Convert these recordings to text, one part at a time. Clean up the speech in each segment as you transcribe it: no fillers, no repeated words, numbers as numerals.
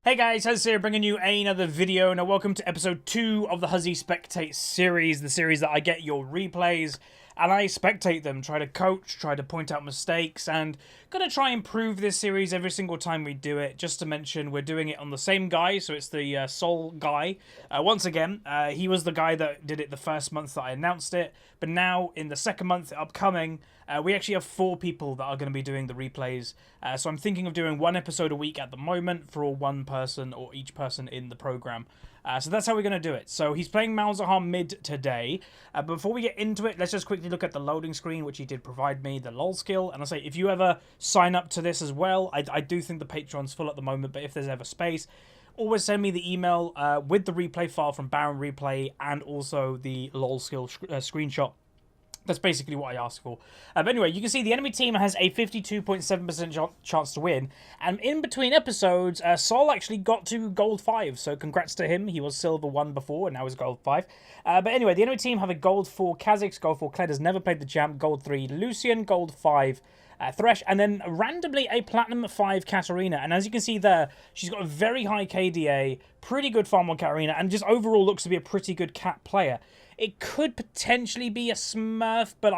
Hey guys, Huzzy here bringing you another video. Now welcome to episode 2 of the Huzzy Spectates series, the series that I get your replays and I spectate them, try to coach, try to point out mistakes, and gonna try and improve this series every single time we do it. Just to mention, we're doing it on the same guy, so it's the Soul guy. Once again, he was the guy that did it the first month that I announced it, but now in the second month upcoming, we actually have 4 people that are going to be doing the replays. So I'm thinking of doing 1 episode a week at the moment for one person or each person in the program. So that's how we're going to do it. So he's playing Malzahar mid today. Before we get into it, let's just quickly look at the loading screen, which he did provide me, the LOL skill. And I'll say, if you ever sign up to this as well, I do think the Patreon's full at the moment, but if there's ever space, always send me the email with the replay file from Baron Replay and also the LOL skill screenshot. That's basically what I asked for. But anyway, you can see the enemy team has a 52.7% chance to win. And in between episodes, Sol actually got to Gold 5. So congrats to him. He was Silver 1 before, and now he's Gold 5. But anyway, the enemy team have a Gold 4 Kha'Zix, Gold 4 Kled has never played the champ, Gold 3 Lucian, Gold 5 Thresh, and then randomly a Platinum 5 Katarina. And as you can see there, she's got a very high KDA, pretty good farm on Katarina, and just overall looks to be a pretty good cat player. It could potentially be a Smurf, but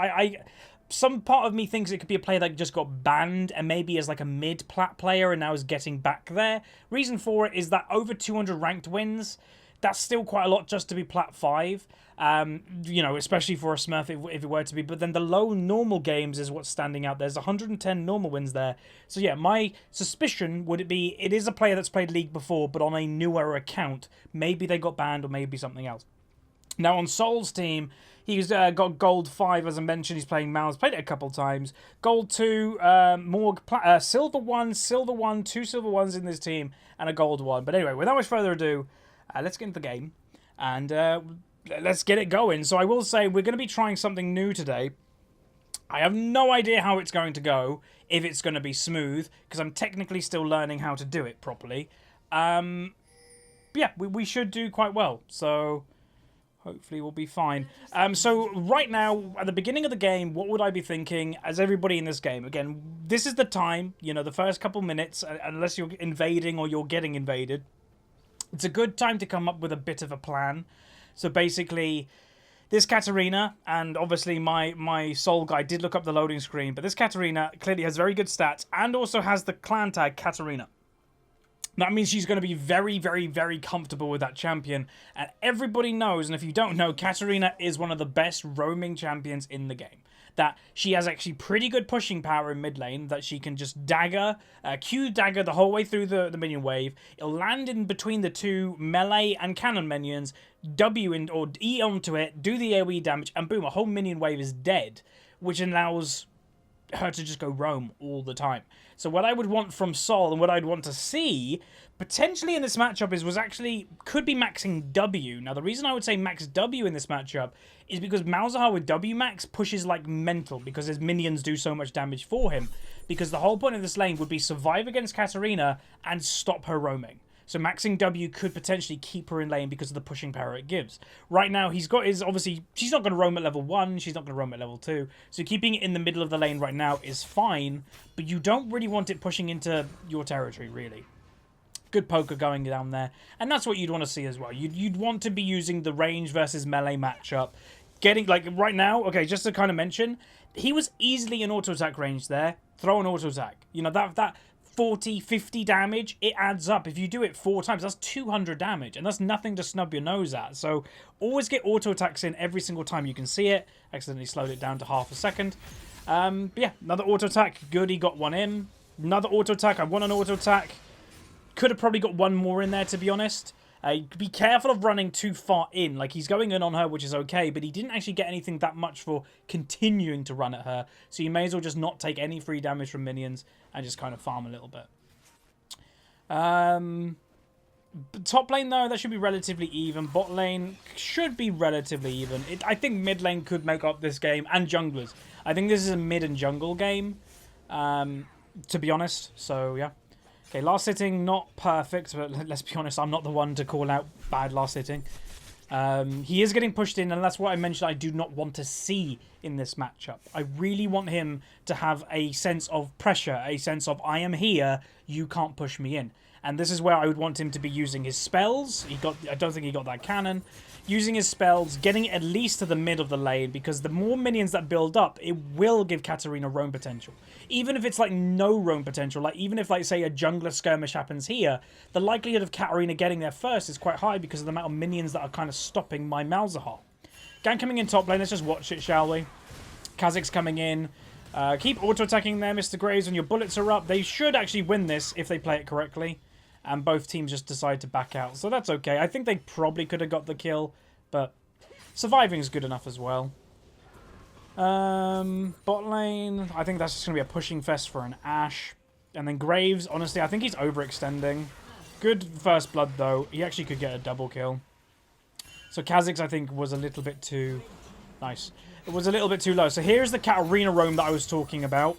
some part of me thinks it could be a player that just got banned and maybe as like a mid-plat player and now is getting back there. Reason for it is that over 200 ranked wins, that's still quite a lot just to be plat 5. You know, especially for a Smurf if it were to be. But then the low normal games is what's standing out. There's 110 normal wins there. So yeah, my suspicion would be it is a player that's played League before, but on a newer account. Maybe they got banned or maybe something else. Now on Sol's team, he's got Gold 5, as I mentioned. He's playing Malz, played it a couple times. Gold 2, Silver 1, 2 Silver 1s in this team, and a Gold 1. But anyway, without much further ado, let's get into the game, and let's get it going. So I will say, we're going to be trying something new today. I have no idea how it's going to go, if it's going to be smooth, because I'm technically still learning how to do it properly. Yeah, we should do quite well, so hopefully we'll be fine. So right now, at the beginning of the game, what would I be thinking as everybody in this game? Again, this is the time, you know, the first couple minutes, unless you're invading or you're getting invaded, it's a good time to come up with a bit of a plan. So basically, this Katarina, and obviously my Soul guy did look up the loading screen, but this Katarina clearly has very good stats and also has the clan tag Katarina. That means she's going to be very, very, very comfortable with that champion. And everybody knows, and if you don't know, Katarina is one of the best roaming champions in the game. That she has actually pretty good pushing power in mid lane, that she can just dagger, Q dagger the whole way through the minion wave. It'll land in between the two melee and cannon minions, W in, or E onto it, do the AoE damage, and boom, a whole minion wave is dead, which allows her to just go roam all the time. So what I would want from Sol and what I'd want to see potentially in this matchup could be maxing W. Now the reason I would say max W in this matchup is because Malzahar with W max pushes like mental because his minions do so much damage for him. Because the whole point of this lane would be survive against Katarina and stop her roaming. So maxing W could potentially keep her in lane because of the pushing power it gives. Right now, obviously, she's not going to roam at level 1, she's not going to roam at level 2. So keeping it in the middle of the lane right now is fine, but you don't really want it pushing into your territory, really. Good poker going down there. And that's what you'd want to see as well. You'd want to be using the range versus melee matchup. Getting, like, right now, okay, just to kind of mention, he was easily in auto-attack range there. Throw an auto-attack. You know, that 40, 50 damage, it adds up. If you do it 4 times, that's 200 damage, and that's nothing to snub your nose at. So always get auto attacks in every single time you can see it. Accidentally slowed it down to half a second. But yeah, another auto attack. Good, he got one in. Another auto attack. I want an auto attack. Could have probably got one more in there, to be honest. Be careful of running too far in. Like, he's going in on her, which is okay, but he didn't actually get anything that much for continuing to run at her. So you may as well just not take any free damage from minions and just kind of farm a little bit. Top lane, though, that should be relatively even. Bot lane should be relatively even. I think mid lane could make up this game, and junglers. I think this is a mid and jungle game, to be honest. So, yeah. Okay, last hitting, not perfect, but let's be honest, I'm not the one to call out bad last hitting. He is getting pushed in, and that's what I mentioned I do not want to see in this matchup. I really want him to have a sense of pressure, a sense of I am here, you can't push me in. And this is where I would want him to be using his spells. I don't think he got that cannon. Using his spells, getting it at least to the mid of the lane, because the more minions that build up, it will give Katarina roam potential. Even if it's like no roam potential, like even if like say a jungler skirmish happens here, the likelihood of Katarina getting there first is quite high because of the amount of minions that are kind of stopping my Malzahar. Gank coming in top lane, let's just watch it, shall we? Kha'Zix coming in. Keep auto-attacking there, Mr. Graves, when your bullets are up. They should actually win this if they play it correctly. And both teams just decide to back out. So that's okay. I think they probably could have got the kill, but surviving is good enough as well. Bot lane, I think that's just going to be a pushing fest for an Ashe. And then Graves, honestly, I think he's overextending. Good first blood, though. He actually could get a double kill. So Kha'Zix, I think, was a little bit too... Nice. It was a little bit too low. So here's the Katarina roam that I was talking about.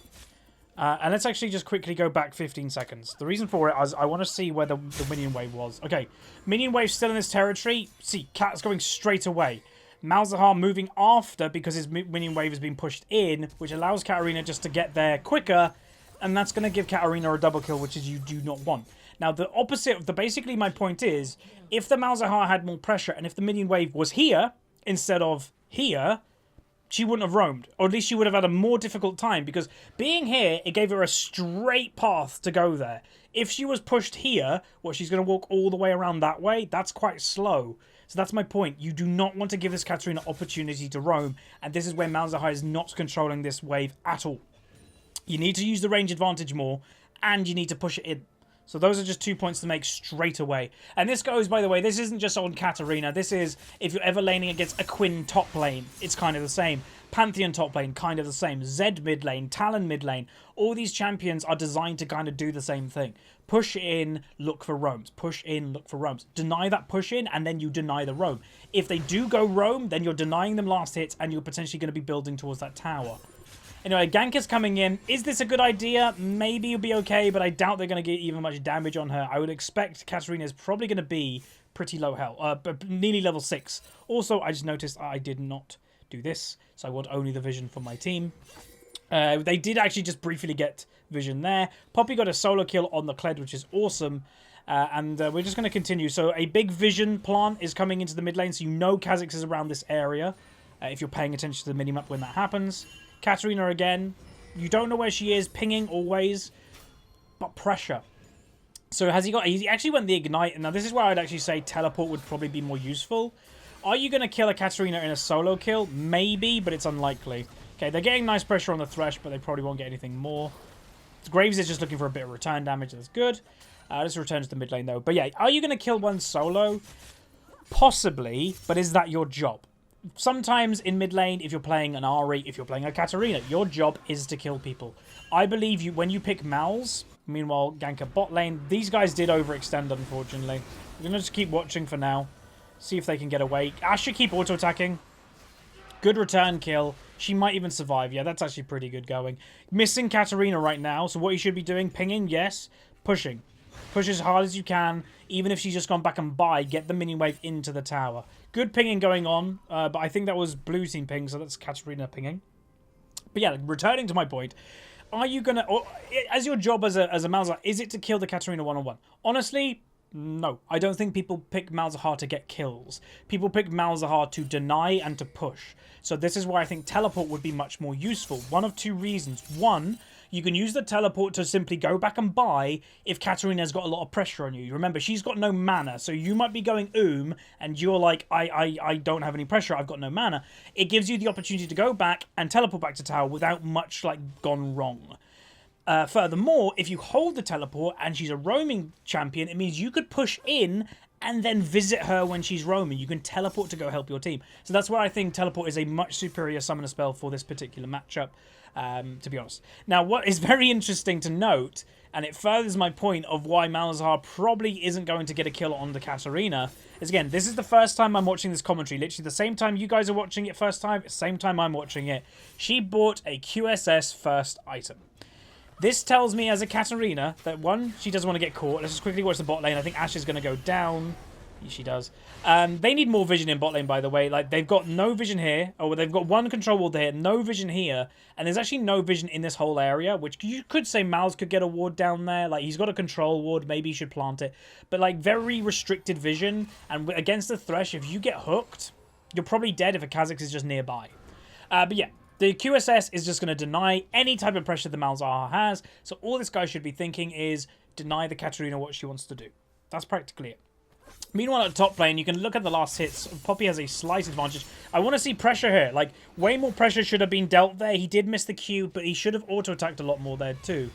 And let's actually just quickly go back 15 seconds. The reason for it is I want to see where the minion wave was. Okay, minion wave still in this territory. See, Cat's going straight away. Malzahar moving after because his minion wave has been pushed in, which allows Katarina just to get there quicker. And that's going to give Katarina a double kill, which is you do not want. Now, the opposite of basically my point is, if the Malzahar had more pressure and if the minion wave was here instead of here, she wouldn't have roamed. Or at least she would have had a more difficult time, because being here, it gave her a straight path to go there. If she was pushed here, well, she's going to walk all the way around that way. That's quite slow. So that's my point. You do not want to give this Katarina opportunity to roam, and this is where Malzahar is not controlling this wave at all. You need to use the range advantage more, and you need to push it in. So those are just 2 points to make straight away. And this goes, by the way, this isn't just on Katarina. This is, if you're ever laning against a Quinn top lane, it's kind of the same. Pantheon top lane, kind of the same. Zed mid lane, Talon mid lane. All these champions are designed to kind of do the same thing. Push in, look for roams. Push in, look for roams. Deny that push in, and then you deny the roam. If they do go roam, then you're denying them last hits, and you're potentially going to be building towards that tower. Anyway, gank is coming in. Is this a good idea? Maybe it'll be okay, but I doubt they're going to get even much damage on her. I would expect Katarina is probably going to be pretty low health, but nearly level 6. Also, I just noticed I did not do this, so I want only the vision for my team. They did actually just briefly get vision there. Poppy got a solo kill on the Kled, which is awesome. And we're just going to continue. So a big vision plant is coming into the mid lane, so you know Kha'Zix is around this area if you're paying attention to the minimap when that happens. Katarina again. You don't know where she is. Pinging always. But pressure. So has he got... He actually went the Ignite. Now this is where I'd actually say Teleport would probably be more useful. Are you going to kill a Katarina in a solo kill? Maybe, but it's unlikely. Okay, they're getting nice pressure on the Thresh, but they probably won't get anything more. Graves is just looking for a bit of return damage. That's good. This returns to the mid lane though. But yeah, are you going to kill one solo? Possibly, but is that your job? Sometimes in mid lane, if you're playing an Ahri, if you're playing a Katarina, your job is to kill people. I believe you when you pick Malz, meanwhile, gank a bot lane, these guys did overextend, unfortunately. We're going to just keep watching for now. See if they can get away. Ashe should keep auto-attacking. Good return kill. She might even survive. Yeah, that's actually pretty good going. Missing Katarina right now, so what you should be doing, pinging, yes. Pushing. Push as hard as you can. Even if she's just gone back and get the minion wave into the tower. Good pinging going on, but I think that was blue team ping, so that's Katarina pinging. But yeah, returning to my point, are you going to... As your job as a Malzahar, is it to kill the Katarina one-on-one? Honestly, no. I don't think people pick Malzahar to get kills. People pick Malzahar to deny and to push. So this is why I think Teleport would be much more useful. One of two reasons. One, you can use the Teleport to simply go back and buy if Katarina's got a lot of pressure on you. Remember, she's got no mana, so you might be going and you're like, I don't have any pressure, I've got no mana. It gives you the opportunity to go back and teleport back to tower without much, like, gone wrong. Furthermore, if you hold the Teleport and she's a roaming champion, it means you could push in and then visit her when she's roaming. You can teleport to go help your team. So that's why I think Teleport is a much superior summoner spell for this particular matchup, to be honest. Now, what is very interesting to note, and it furthers my point of why Malzahar probably isn't going to get a kill on the Katarina, is again, this is the first time I'm watching this commentary. Literally the same time you guys are watching it first time, same time I'm watching it. She bought a QSS first item. This tells me as a Katarina that, one, she doesn't want to get caught. Let's just quickly watch the bot lane. I think Ashe is going to go down. She does. They need more vision in bot lane, by the way. Like, they've got no vision here. Oh, they've got one control ward there, no vision here. And there's actually no vision in this whole area, which you could say Malz could get a ward down there. Like, he's got a control ward. Maybe he should plant it. But, like, very restricted vision. And against the Thresh, if you get hooked, you're probably dead if a Kha'Zix is just nearby. But, yeah. The QSS is just going to deny any type of pressure the Malzahar has. So all this guy should be thinking is deny the Katarina what she wants to do. That's practically it. Meanwhile, at top lane, you can look at the last hits. Poppy has a slight advantage. I want to see pressure here. Like, way more pressure should have been dealt there. He did miss the Q, but he should have auto-attacked a lot more there too.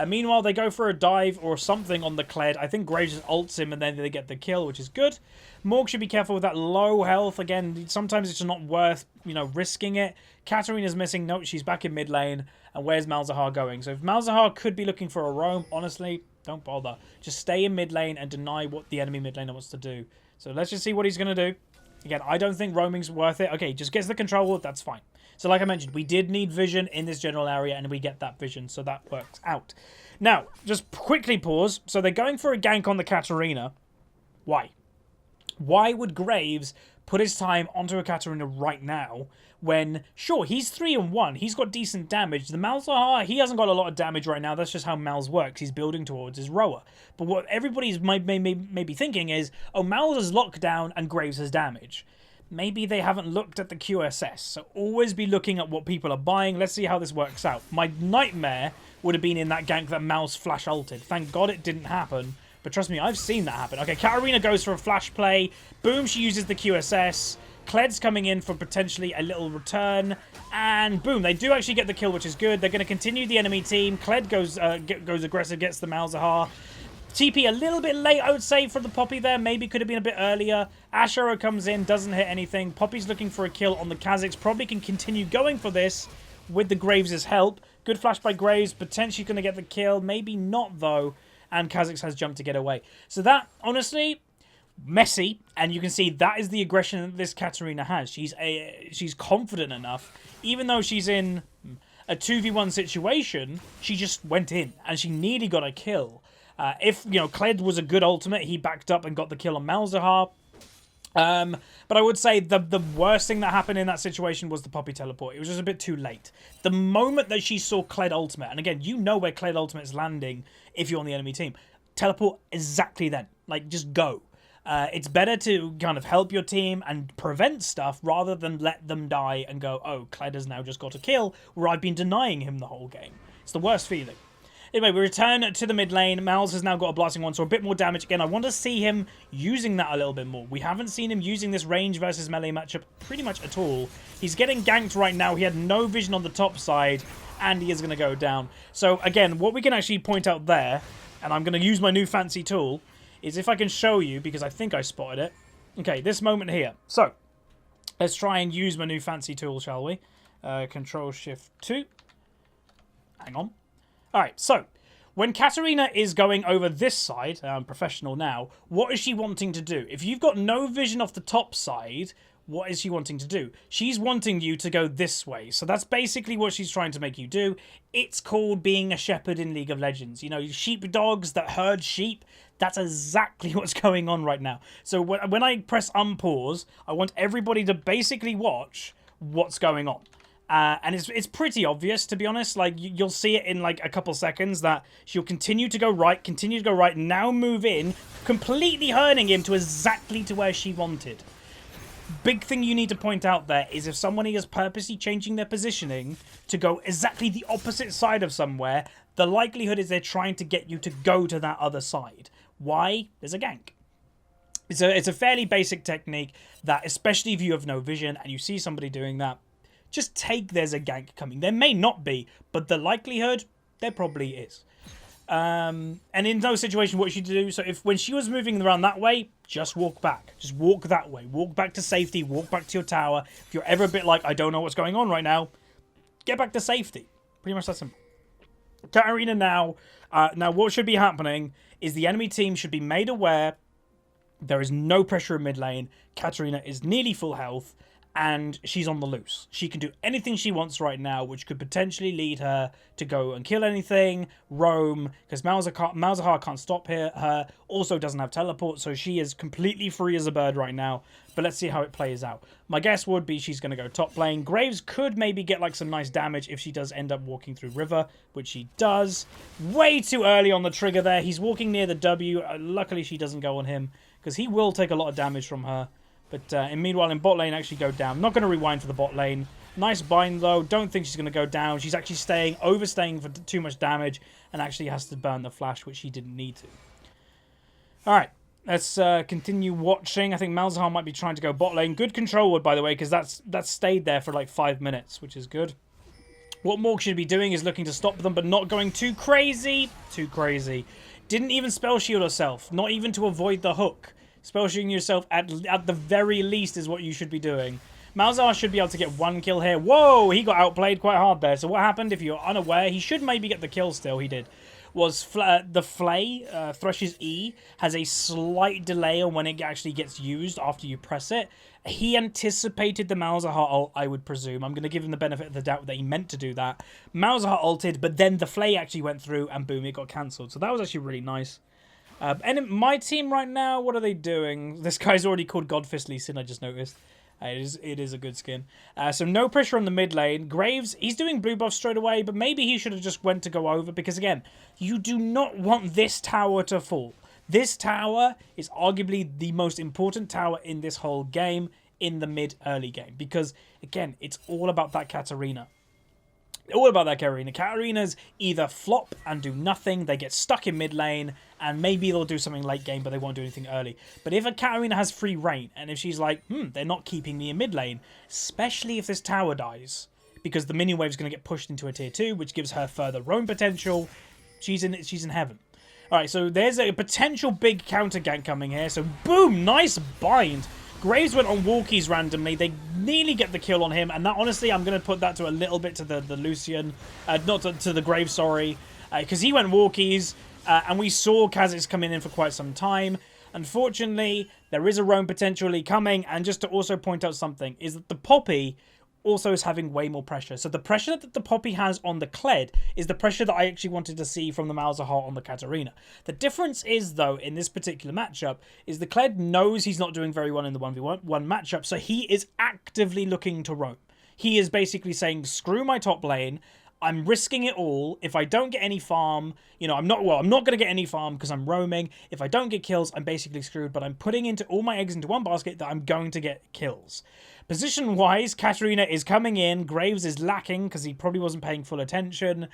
Meanwhile, they go for a dive or something on the Kled. I think Graves just ults him and then they get the kill, which is good. Morg should be careful with that low health. Again, sometimes it's just not worth, you know, risking it. Katarina's missing. No, she's back in mid lane. And where's Malzahar going? So if Malzahar could be looking for a roam, honestly, don't bother. Just stay in mid lane and deny what the enemy mid laner wants to do. So let's just see what he's going to do. Again, I don't think roaming's worth it. Okay, just gets the control ward, that's fine. So like I mentioned, we did need vision in this general area, and we get that vision, so that works out. Now, just quickly pause. So they're going for a gank on the Katarina. Why? Why would Graves put his time onto a Katarina right now when, sure, he's 3-1, he's got decent damage. The Malzahar, he hasn't got a lot of damage right now. That's just how Malz works. He's building towards his rower. But what everybody's maybe thinking is, oh, Malz has lockdown and Graves has damage. Maybe they haven't looked at the QSS. So always be looking at what people are buying. Let's see how this works out. My nightmare would have been in that gank that Malz flash ulted. Thank God it didn't happen. But trust me, I've seen that happen. Okay, Katarina goes for a flash play. Boom, she uses the QSS. Kled's coming in for potentially a little return. And boom, they do actually get the kill, which is good. They're going to continue the enemy team. Kled goes aggressive, gets the Malzahar. TP a little bit late, I would say, for the Poppy there. Maybe could have been a bit earlier. Ashara comes in, doesn't hit anything. Poppy's looking for a kill on the Kha'Zix. Probably can continue going for this with the Graves' help. Good flash by Graves. Potentially going to get the kill. Maybe not, though. And Kha'Zix has jumped to get away. So that, honestly, messy. And you can see that is the aggression that this Katarina has. She's confident enough. Even though she's in a 2v1 situation, she just went in. And she nearly got a kill. If, you know, Kled was a good ultimate, he backed up and got the kill on Malzahar. But I would say the worst thing that happened in that situation was the Poppy teleport. It was just a bit too late. The moment that she saw Kled ultimate, and again, you know where Kled ultimate is landing if you're on the enemy team. Teleport exactly then. Like, just go. It's better to kind of help your team and prevent stuff rather than let them die and go, oh, Kled has now just got a kill where I've been denying him the whole game. It's the worst feeling. Anyway, we return to the mid lane. Malz has now got a blasting one, so a bit more damage. Again, I want to see him using that a little bit more. We haven't seen him using this range versus melee matchup pretty much at all. He's getting ganked right now. He had no vision on the top side, and he is going to go down. So, again, what we can actually point out there, and I'm going to use my new fancy tool, is if I can show you, because I think I spotted it. Okay, this moment here. So, let's try and use my new fancy tool, shall we? Control-Shift-2. Hang on. Alright, so, when Katarina is going over this side, I'm professional now, what is she wanting to do? If you've got no vision off the top side, what is she wanting to do? She's wanting you to go this way. So that's basically what she's trying to make you do. It's called being a shepherd in League of Legends. You know, sheepdogs that herd sheep. That's exactly what's going on right now. So when I press unpause, I want everybody to basically watch what's going on. And it's pretty obvious, to be honest. Like, you'll see it in, like, a couple seconds that she'll continue to go right, now move in, completely herding him to exactly to where she wanted. Big thing you need to point out there is if somebody is purposely changing their positioning to go exactly the opposite side of somewhere, the likelihood is they're trying to get you to go to that other side. Why? There's a gank. It's a fairly basic technique that, especially if you have no vision and you see somebody doing that, just take there's a gank coming. There may not be, but the likelihood, there probably is. And in those situations, what you do, so when she was moving around that way, just walk back. Just walk that way. Walk back to safety. Walk back to your tower. If you're ever a bit like, I don't know what's going on right now, get back to safety. Pretty much that simple. Katarina now what should be happening is the enemy team should be made aware there is no pressure in mid lane. Katarina is nearly full health. and she's on the loose. She can do anything she wants right now, which could potentially lead her to go and kill anything, roam, because Malzahar can't stop her, also doesn't have teleport, so she is completely free as a bird right now. But let's see how it plays out. My guess would be she's going to go top lane. Graves could maybe get like some nice damage if she does end up walking through river, which she does. Way too early on the trigger there. He's walking near the W. Luckily she doesn't go on him, because he will take a lot of damage from her. But meanwhile, in bot lane, actually go down. Not going to rewind for the bot lane. Nice bind, though. Don't think she's going to go down. She's actually overstaying for too much damage, and actually has to burn the flash, which she didn't need to. All right, let's continue watching. I think Malzahar might be trying to go bot lane. Good control ward, by the way, because that's stayed there for like 5 minutes, which is good. What Morg should be doing is looking to stop them, but not going too crazy. Too crazy. Didn't even spell shield herself. Not even to avoid the hook. Spell shooting yourself at the very least is what you should be doing. Malzahar should be able to get 1 kill here. Whoa, he got outplayed quite hard there. So what happened, if you're unaware, he should maybe get the kill still, he did, was the Flay, Thresh's E, has a slight delay on when it actually gets used after you press it. He anticipated the Malzahar ult, I would presume. I'm going to give him the benefit of the doubt that he meant to do that. Malzahar ulted, but then the Flay actually went through, and boom, it got cancelled. So that was actually really nice. And in my team right now, what are they doing? This guy's already called Godfist Lee Sin, I just noticed. It is a good skin. So no pressure on the mid lane. Graves, he's doing blue buff straight away, but maybe he should have just went to go over, because again, you do not want this tower to fall. This tower is arguably the most important tower in this whole game, in the mid-early game, because again, it's all about that Katarina. All about that Katarina. Katarinas either flop and do nothing, they get stuck in mid lane, and maybe they'll do something late game, but they won't do anything early. But if a Katarina has free reign, and if she's like, they're not keeping me in mid lane, especially if this tower dies, because the minion wave is going to get pushed into a tier 2, which gives her further roam potential, she's in heaven. Alright, so there's a potential big counter gank coming here, so boom, nice bind. Graves went on walkies randomly. They nearly get the kill on him. And that, honestly, I'm going to put that to a little bit to the Lucian. Not to the Graves, sorry. Because he went walkies. And we saw Kha'Zix coming in for quite some time. Unfortunately, there is a roam potentially coming. And just to also point out something, is that the Poppy also is having way more pressure. So the pressure that the Poppy has on the Kled is the pressure that I actually wanted to see from the Malzahar on the Katarina. The difference is, though, in this particular matchup, is the Kled knows he's not doing very well in the 1v1 matchup, so he is actively looking to roam. He is basically saying, screw my top lane, I'm risking it all. If I don't get any farm, you know, I'm not going to get any farm because I'm roaming. If I don't get kills, I'm basically screwed, but I'm putting all my eggs into one basket that I'm going to get kills. Position-wise, Katarina is coming in. Graves is lacking because he probably wasn't paying full attention.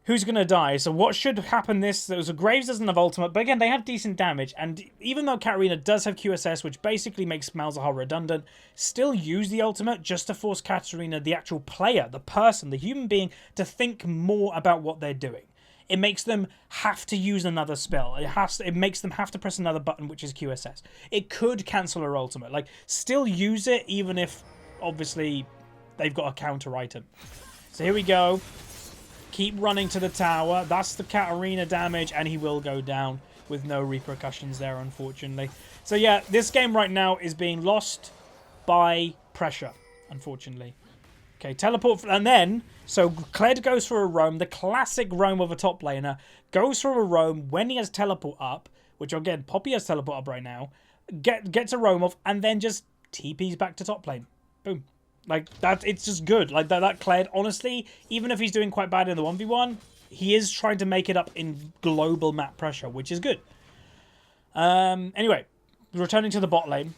Who's going to die? So what should happen so Graves doesn't have ultimate, but again, they have decent damage. And even though Katarina does have QSS, which basically makes Malzahar redundant, still use the ultimate just to force Katarina, the actual player, the person, the human being, to think more about what they're doing. It makes them have to use another spell. It makes them have to press another button, which is QSS. It could cancel her ultimate. Like, still use it, even if, obviously, they've got a counter item. So here we go. Keep running to the tower. That's the Katarina damage, and he will go down with no repercussions there, unfortunately. So yeah, this game right now is being lost by pressure, unfortunately. Okay, teleport, and then, so Kled goes for a roam, the classic roam of a top laner, goes for a roam when he has teleport up, which again, Poppy has teleport up right now, gets a roam off, and then just TPs back to top lane. Boom. Like, that, it's just good. Like, that Kled, honestly, even if he's doing quite bad in the 1v1, he is trying to make it up in global map pressure, which is good. Anyway, returning to the bot lane.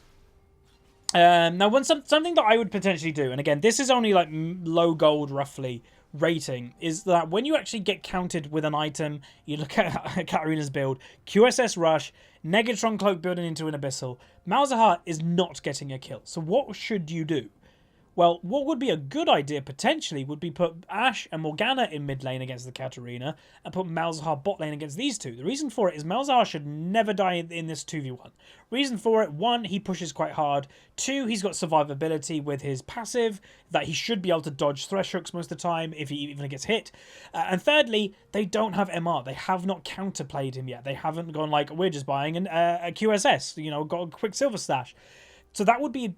Now, something that I would potentially do, and again, this is only like low gold, roughly, rating, is that when you actually get counted with an item, you look at Katarina's build, QSS Rush, Negatron Cloak building into an Abyssal, Malzahar is not getting a kill. So what should you do? Well, what would be a good idea, potentially, would be put Ashe and Morgana in mid lane against the Katarina and put Malzahar bot lane against these two. The reason for it is Malzahar should never die in this 2v1. Reason for it, 1, he pushes quite hard. 2, he's got survivability with his passive, that he should be able to dodge thresh hooks most of the time if he even gets hit. And thirdly, they don't have MR. They have not counterplayed him yet. They haven't gone like, we're just buying a QSS, you know, got a quick silver stash. So that would be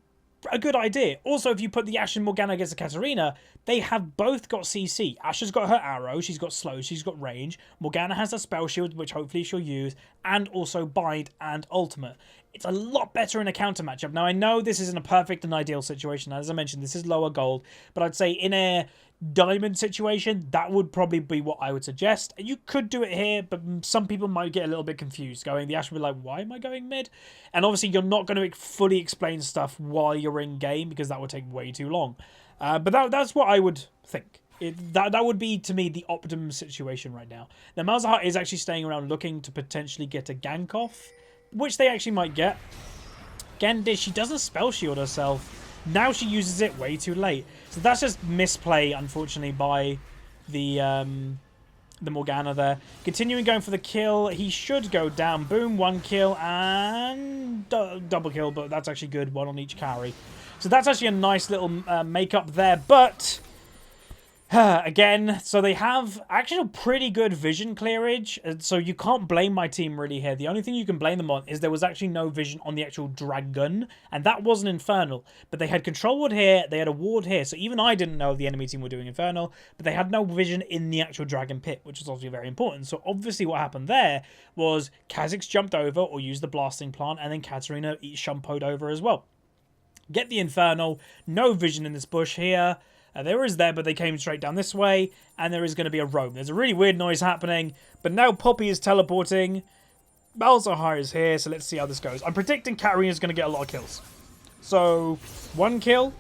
a good idea. Also, if you put the Ashe and Morgana against the Katarina, they have both got CC. Ashe has got her arrow, she's got slow, she's got range. Morgana has a spell shield, which hopefully she'll use, and also bind and ultimate. It's a lot better in a counter matchup. Now, I know this isn't a perfect and ideal situation. As I mentioned, this is lower gold, but I'd say in a diamond situation, that would probably be what I would suggest. You could do it here, but some people might get a little bit confused going. The Ashe will be like, why am I going mid? And obviously you're not going to fully explain stuff while you're in game because that would take way too long. But that's what I would think. That would be, to me, the optimum situation right now. Now, Malzahar is actually staying around looking to potentially get a gank off, which they actually might get. Again, she doesn't spell shield herself. Now she uses it way too late. So that's just misplay, unfortunately, by the Morgana there. Continuing going for the kill. He should go down. Boom, 1 kill and double kill, but that's actually good. 1 on each carry. So that's actually a nice little make-up there, but again, so they have actually pretty good vision clearage, so you can't blame my team really here. The only thing you can blame them on is there was actually no vision on the actual dragon, and that wasn't Infernal. But they had control ward here, they had a ward here, so even I didn't know the enemy team were doing Infernal, but they had no vision in the actual dragon pit, which is obviously very important. So obviously what happened there was Kha'Zix jumped over or used the blasting plant, and then Katarina shumpoed over as well. Get the Infernal, no vision in this bush here. There is there, but they came straight down this way, and there is going to be a roam. There's a really weird noise happening, but now Poppy is teleporting. Malzahar is here, so let's see how this goes. I'm predicting Katarina is going to get a lot of kills. So, 1 kill.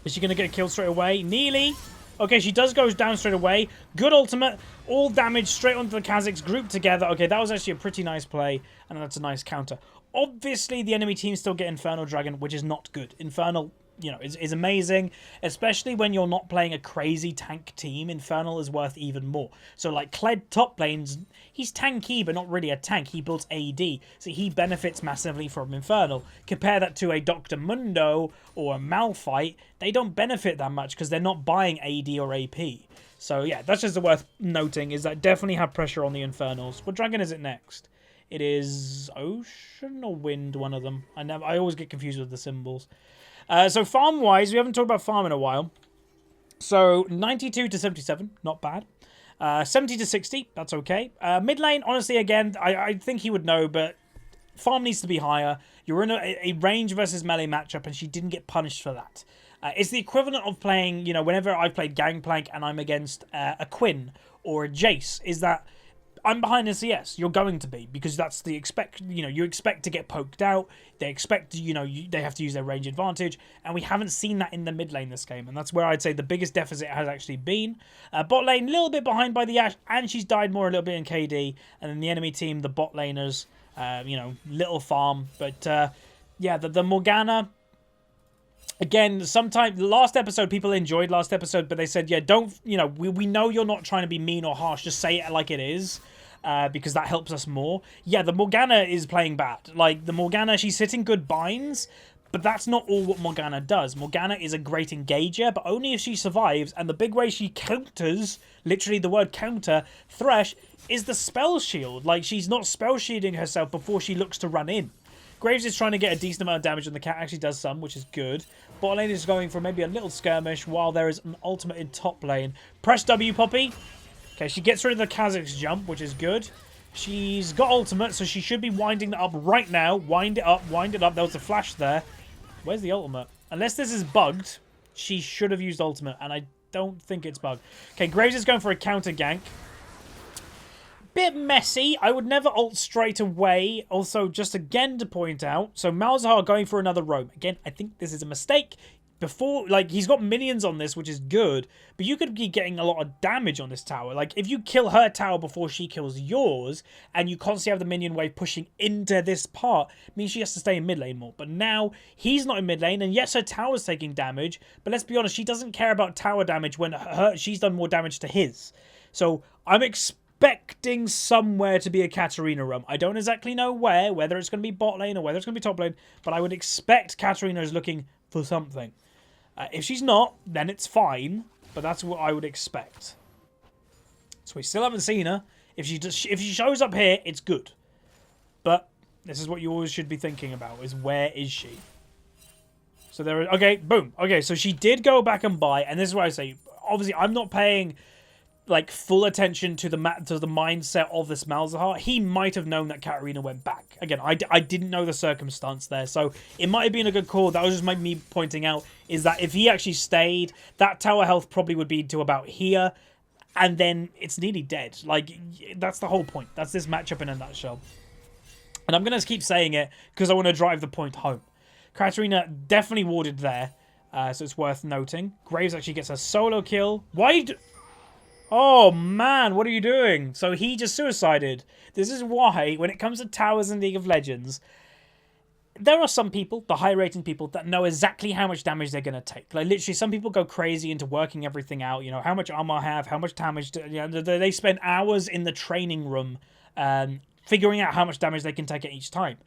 Is she going to get a kill straight away? Nearly. Okay, she does go down straight away. Good ultimate. All damage straight onto the Kha'Zix grouped together. Okay, that was actually a pretty nice play, and that's a nice counter. Obviously, the enemy team still get Infernal Dragon, which is not good. Infernal, you know, is amazing, especially when you're not playing a crazy tank team. Infernal is worth even more. So, like, Kled top lanes, he's tanky, but not really a tank. He builds AD, so he benefits massively from Infernal. Compare that to a Dr. Mundo or a Malphite. They don't benefit that much because they're not buying AD or AP. So, yeah, that's just worth noting, is that definitely have pressure on the Infernals. What dragon is it next? It is Ocean or Wind, one of them. I always get confused with the symbols. So farm-wise, we haven't talked about farm in a while. So 92 to 77, not bad. 70 to 60, that's okay. Mid lane, honestly, again, I think he would know, but farm needs to be higher. You're in a range versus melee matchup, and she didn't get punished for that. It's the equivalent of playing, you know, whenever I've played Gangplank and I'm against a Quinn or a Jace, is that I'm behind in CS. You're going to be, because that's the expect. You know, you expect to get poked out. They expect, you know, they have to use their range advantage, and we haven't seen that in the mid lane this game, and that's where I'd say the biggest deficit has actually been. Bot lane, a little bit behind by the Ashe, and she's died more a little bit in KD, and then the enemy team, the bot laners, you know, little farm, but yeah, the Morgana. Again, sometimes last episode, people enjoyed last episode, but they said, yeah, don't, you know, we know you're not trying to be mean or harsh, just say it like it is, because that helps us more. Yeah, the Morgana is playing bad. Like, the Morgana, she's hitting good binds, but that's not all what Morgana does. Morgana is a great engager, but only if she survives, and the big way she counters, literally the word counter, Thresh, is the spell shield. Like, she's not spell shielding herself before she looks to run in. Graves is trying to get a decent amount of damage on the cat, actually does some, which is good. Bot lane is going for maybe a little skirmish while there is an ultimate in top lane. Press W, Poppy. Okay, she gets rid of the Kha'Zix jump, which is good. She's got ultimate, so she should be winding that up right now. Wind it up, wind it up. There was a flash there. Where's the ultimate? Unless this is bugged, she should have used ultimate, and I don't think it's bugged. Okay, Graves is going for a counter gank. Bit messy. I would never ult straight away. Also, just again to point out, so Malzahar going for another roam. Again, I think this is a mistake. Before, like, he's got minions on this, which is good, but you could be getting a lot of damage on this tower. Like, if you kill her tower before she kills yours, and you constantly have the minion wave pushing into this part, it means she has to stay in mid lane more. But now, he's not in mid lane, and yes, her tower's taking damage, but let's be honest, she doesn't care about tower damage when she's done more damage to his. So, I'm expecting somewhere to be a Katarina roam. I don't exactly know where, whether it's going to be bot lane or whether it's going to be top lane, but I would expect Katarina is looking for something. If she's not, then it's fine, but that's what I would expect. So we still haven't seen her. If she shows up here, it's good. But this is what you always should be thinking about, is where is she? So there. Okay, boom. Okay, so she did go back and buy, and this is what I say. Obviously, I'm not paying like full attention to the mindset of this Malzahar. He might have known that Katarina went back. Again, I didn't know the circumstance there, so it might have been a good call. That was just me pointing out is that if he actually stayed, that tower health probably would be to about here, and then it's nearly dead. Like, that's the whole point. That's this matchup in a nutshell. And I'm going to keep saying it because I want to drive the point home. Katarina definitely warded there, so it's worth noting. Graves actually gets a solo kill. Why? Oh, man, what are you doing? So he just suicided. This is why, when it comes to towers in League of Legends, there are some people, the high-rating people, that know exactly how much damage they're going to take. Like, literally, some people go crazy into working everything out. You know, how much armor I have, how much damage... they spend hours in the training room figuring out how much damage they can take at each time.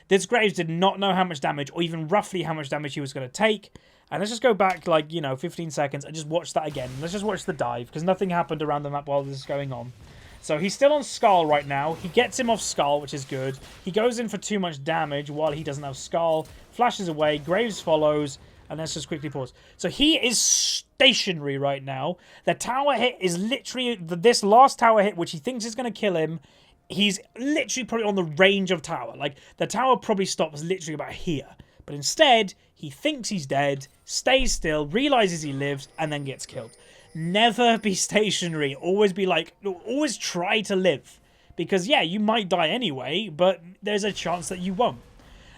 This Graves did not know how much damage, or even roughly how much damage he was going to take. And let's just go back, like, 15 seconds and just watch that again. Let's just watch the dive, because nothing happened around the map while this is going on. So he's still on Skull right now. He gets him off Skull, which is good. He goes in for too much damage while he doesn't have Skull. Flashes away. Graves follows. And let's just quickly pause. So he is stationary right now. The tower hit is literally... This last tower hit, which he thinks is going to kill him, he's literally probably on the range of tower. Like, the tower probably stops literally about here. But instead, he thinks he's dead, stays still, realizes he lives, and then gets killed. Never be stationary. Always be like, always try to live. Because, yeah, you might die anyway, but there's a chance that you won't.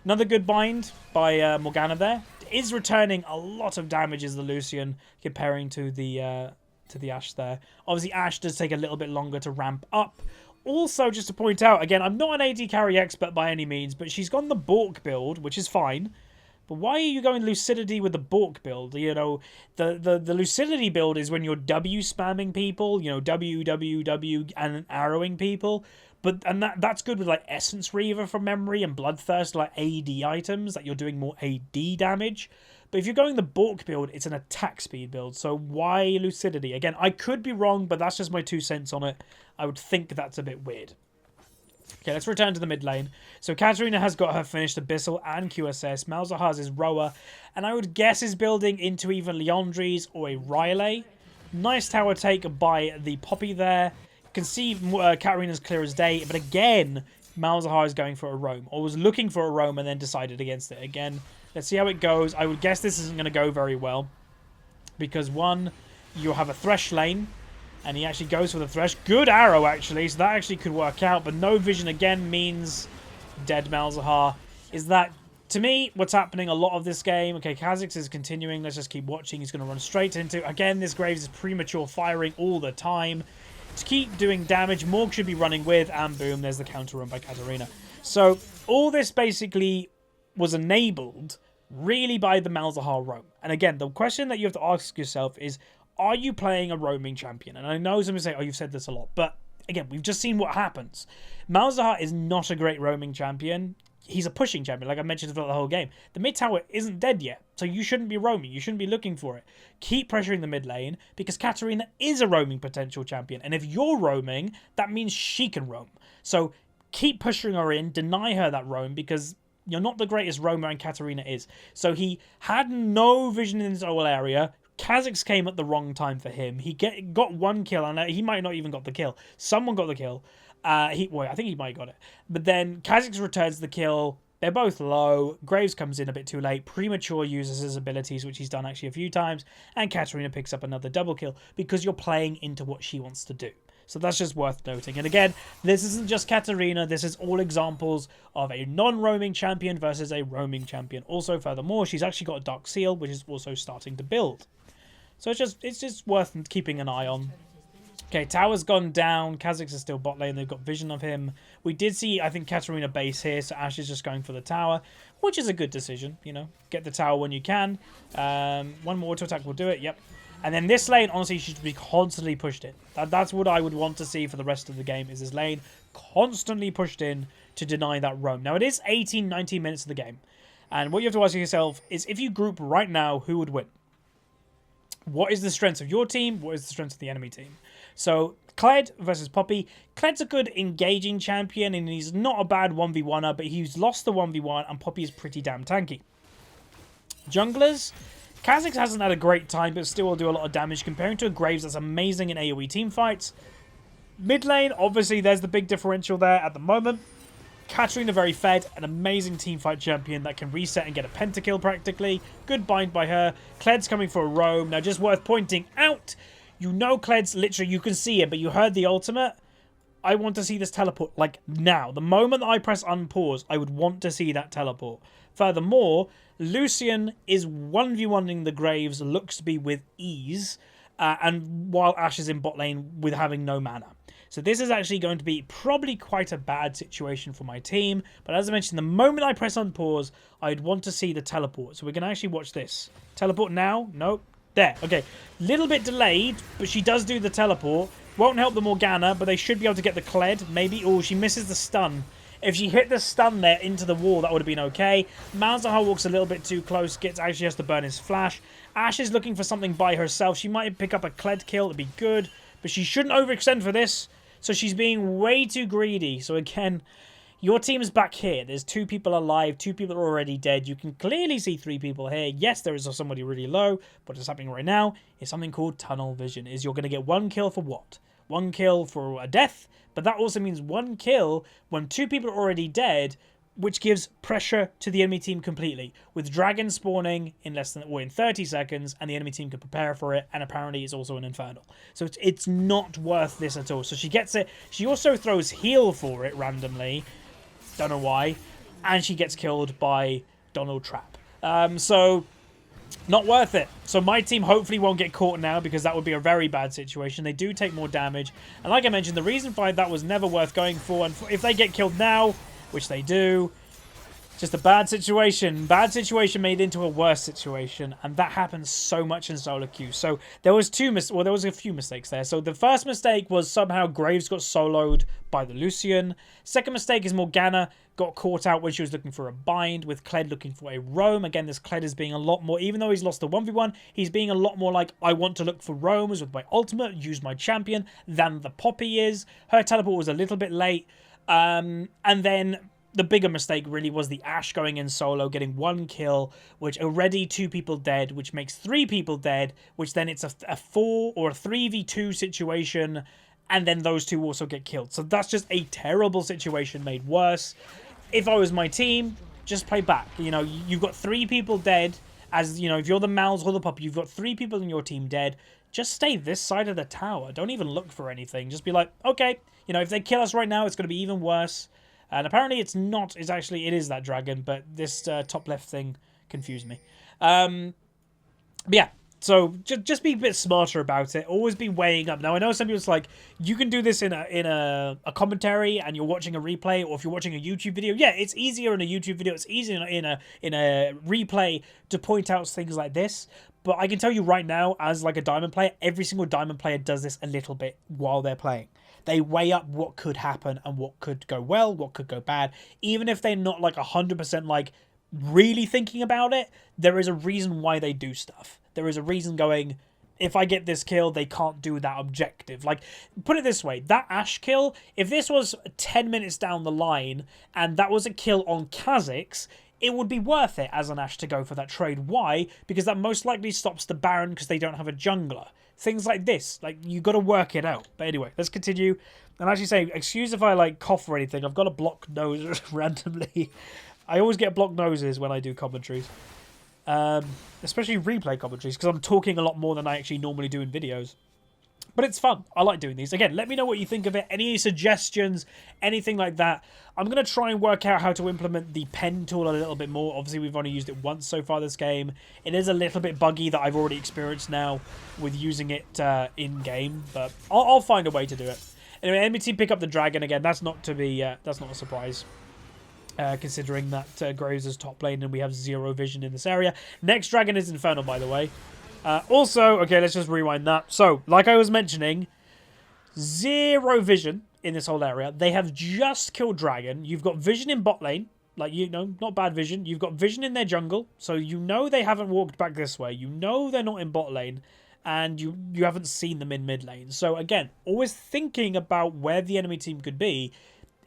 Another good bind by Morgana there. Is returning a lot of damage as the Lucian, comparing to the Ashe there. Obviously, Ashe does take a little bit longer to ramp up. Also, just to point out, again, I'm not an AD carry expert by any means, but she's gone the Bork build, which is fine. But why are you going Lucidity with the Bork build? You know, the Lucidity build is when you're W spamming people, W, W, W, and arrowing people. And that's good with, like, Essence Reaver from memory and Bloodthirst, like, AD items, that you're doing more AD damage. But if you're going the Bork build, it's an attack speed build. So why Lucidity? Again, I could be wrong, but that's just my 2 cents on it. I would think that's a bit weird. Okay, let's return to the mid lane. So Katarina has got her finished Abyssal and QSS. Malzahar's is Roa. And I would guess is building into either Leandri's or a Riley. Nice tower take by the Poppy there. You can see Katarina's clear as day. But again, Malzahar is going for a roam. Or was looking for a roam and then decided against it. Again, let's see how it goes. I would guess this isn't going to go very well. Because one, you'll have a Thresh lane. And he actually goes for the Thresh. Good arrow, actually. So that actually could work out. But no vision again means dead Malzahar. Is that, to me, what's happening a lot of this game. Okay, Kha'Zix is continuing. Let's just keep watching. He's going to run straight into... Again, this Graves is premature firing all the time. To keep doing damage, Morg should be running with. And boom, there's the counter run by Katarina. So all this basically was enabled really by the Malzahar roam. And again, the question that you have to ask yourself is... Are you playing a roaming champion? And I know some people say, oh, you've said this a lot. But again, we've just seen what happens. Malzahar is not a great roaming champion. He's a pushing champion, like I mentioned throughout the whole game. The mid tower isn't dead yet, so you shouldn't be roaming. You shouldn't be looking for it. Keep pressuring the mid lane, because Katarina is a roaming potential champion. And if you're roaming, that means she can roam. So keep pushing her in, deny her that roam, because... You're not the greatest roamer, and Katarina is. So he had no vision in his whole area. Kha'Zix came at the wrong time for him. He got one kill, and he might not even got the kill. Someone got the kill. I think he might have got it. But then Kha'Zix returns the kill. They're both low. Graves comes in a bit too late. Premature uses his abilities, which he's done actually a few times. And Katarina picks up another double kill because you're playing into what she wants to do. So that's just worth noting. And again, this isn't just Katarina. This is all examples of a non-roaming champion versus a roaming champion. Also, furthermore, she's actually got a Dark Seal, which is also starting to build. So it's just worth keeping an eye on. Okay, tower's gone down. Kha'Zix is still bot lane. They've got vision of him. We did see, I think, Katarina base here, so Ashe is just going for the tower, which is a good decision, Get the tower when you can. One more auto attack will do it, yep. And then this lane, honestly, should be constantly pushed in. That's what I would want to see for the rest of the game, is this lane constantly pushed in to deny that roam. Now, it is 18, 19 minutes of the game. And what you have to ask yourself is, if you group right now, who would win? What is the strength of your team? What is the strength of the enemy team? So, Kled versus Poppy. Kled's a good engaging champion, and he's not a bad 1v1er, but he's lost the 1v1, and Poppy is pretty damn tanky. Junglers, Kha'Zix hasn't had a great time, but still will do a lot of damage comparing to a Graves that's amazing in AoE teamfights. Mid lane, obviously, there's the big differential there at the moment. Katarina very fed, an amazing teamfight champion that can reset and get a pentakill practically. Good bind by her. Kled's coming for a roam. Now, just worth pointing out, you know Kled's literally, you can see it, but you heard the ultimate. I want to see this teleport, like, now. The moment that I press unpause, I would want to see that teleport. Furthermore, Lucian is 1v1ing the Graves, looks to be with ease, and while Ashe is in bot lane with having no mana. So this is actually going to be probably quite a bad situation for my team. But as I mentioned, the moment I press unpause, I'd want to see the teleport. So we're going to actually watch this. Teleport now? Nope. There. Okay. Little bit delayed, but she does do the teleport. Won't help the Morgana, but they should be able to get the Kled. Maybe. Oh, she misses the stun. If she hit the stun there into the wall, that would have been okay. Malzahar walks a little bit too close. Actually has to burn his flash. Ashe is looking for something by herself. She might pick up a Kled kill. It'd be good. But she shouldn't overextend for this. So she's being way too greedy. So again, your team is back here. There's 2 people alive. 2 people are already dead. You can clearly see 3 people here. Yes, there is somebody really low. But what's happening right now is something called tunnel vision. Is you're going to get 1 kill for what? 1 kill for a death. But that also means 1 kill when 2 people are already dead, which gives pressure to the enemy team completely. With Dragon spawning in less than, or in 30 seconds, and the enemy team can prepare for it, and apparently it's also an Infernal. So it's not worth this at all. So she gets it. She also throws heal for it randomly. Don't know why. And she gets killed by Donald Trap. So not worth it. So my team hopefully won't get caught now, because that would be a very bad situation. They do take more damage. And like I mentioned, the reason for that was never worth going for. And if they get killed now, which they do, just a bad situation. Bad situation made into a worse situation. And that happens so much in solo queue. So there was there was a few mistakes there. So the first mistake was somehow Graves got soloed by the Lucian. Second mistake is Morgana got caught out when she was looking for a bind, with Kled looking for a roam. Again, this Kled is being a lot more, even though he's lost the 1v1, he's being a lot more like, I want to look for roams with my ultimate, use my champion, than the Poppy is. Her teleport was a little bit late. And then the bigger mistake really was the Ashe going in solo, getting 1 kill, which already 2 people dead, which makes 3 people dead, which then it's a 4 or a 3v2 situation, and then those 2 also get killed. So that's just a terrible situation made worse. If I was my team, just play back. You know, you've got 3 people dead. As, you know, if you're the Malz or the Puppy, you've got 3 people in your team dead. Just stay this side of the tower. Don't even look for anything. Just be like, okay, you know, if they kill us right now, it's going to be even worse. And apparently it's not. It is that dragon, but this top left thing confused me. But yeah. So just be a bit smarter about it. Always be weighing up. Now I know some people's like, you can do this in a commentary and you're watching a replay, or if you're watching a YouTube video. Yeah, it's easier in a YouTube video. It's easier in a replay to point out things like this. But I can tell you right now, as like a Diamond player, every single Diamond player does this a little bit while they're playing. They weigh up what could happen and what could go well, what could go bad. Even if they're not like 100% like really thinking about it, there is a reason why they do stuff. There is a reason going, if I get this kill, they can't do that objective. Like, put it this way, that Ashe kill, if this was 10 minutes down the line and that was a kill on Kha'Zix, it would be worth it as an Ashe to go for that trade. Why? Because that most likely stops the Baron because they don't have a jungler. Things like this, like, you got to work it out. But anyway, let's continue. And actually say, excuse if I like cough or anything. I've got a blocked nose randomly. I always get blocked noses when I do commentaries. Especially replay commentaries, because I'm talking a lot more than I actually normally do in videos. But it's fun. I like doing these. Again, let me know what you think of it. Any suggestions, anything like that. I'm going to try and work out how to implement the pen tool a little bit more. Obviously, we've only used it once so far this game. It is a little bit buggy that I've already experienced now with using it in-game. But I'll find a way to do it. Anyway, enemy team pick up the dragon again. That's not a surprise. Considering that Graves is top lane and we have 0 vision in this area. Next dragon is Infernal, by the way. Also, okay, let's just rewind that. So, like I was mentioning, 0 vision in this whole area. They have just killed dragon. You've got vision in bot lane. Like, you know, not bad vision. You've got vision in their jungle. So, you know they haven't walked back this way. You know they're not in bot lane. And you haven't seen them in mid lane. So, again, always thinking about where the enemy team could be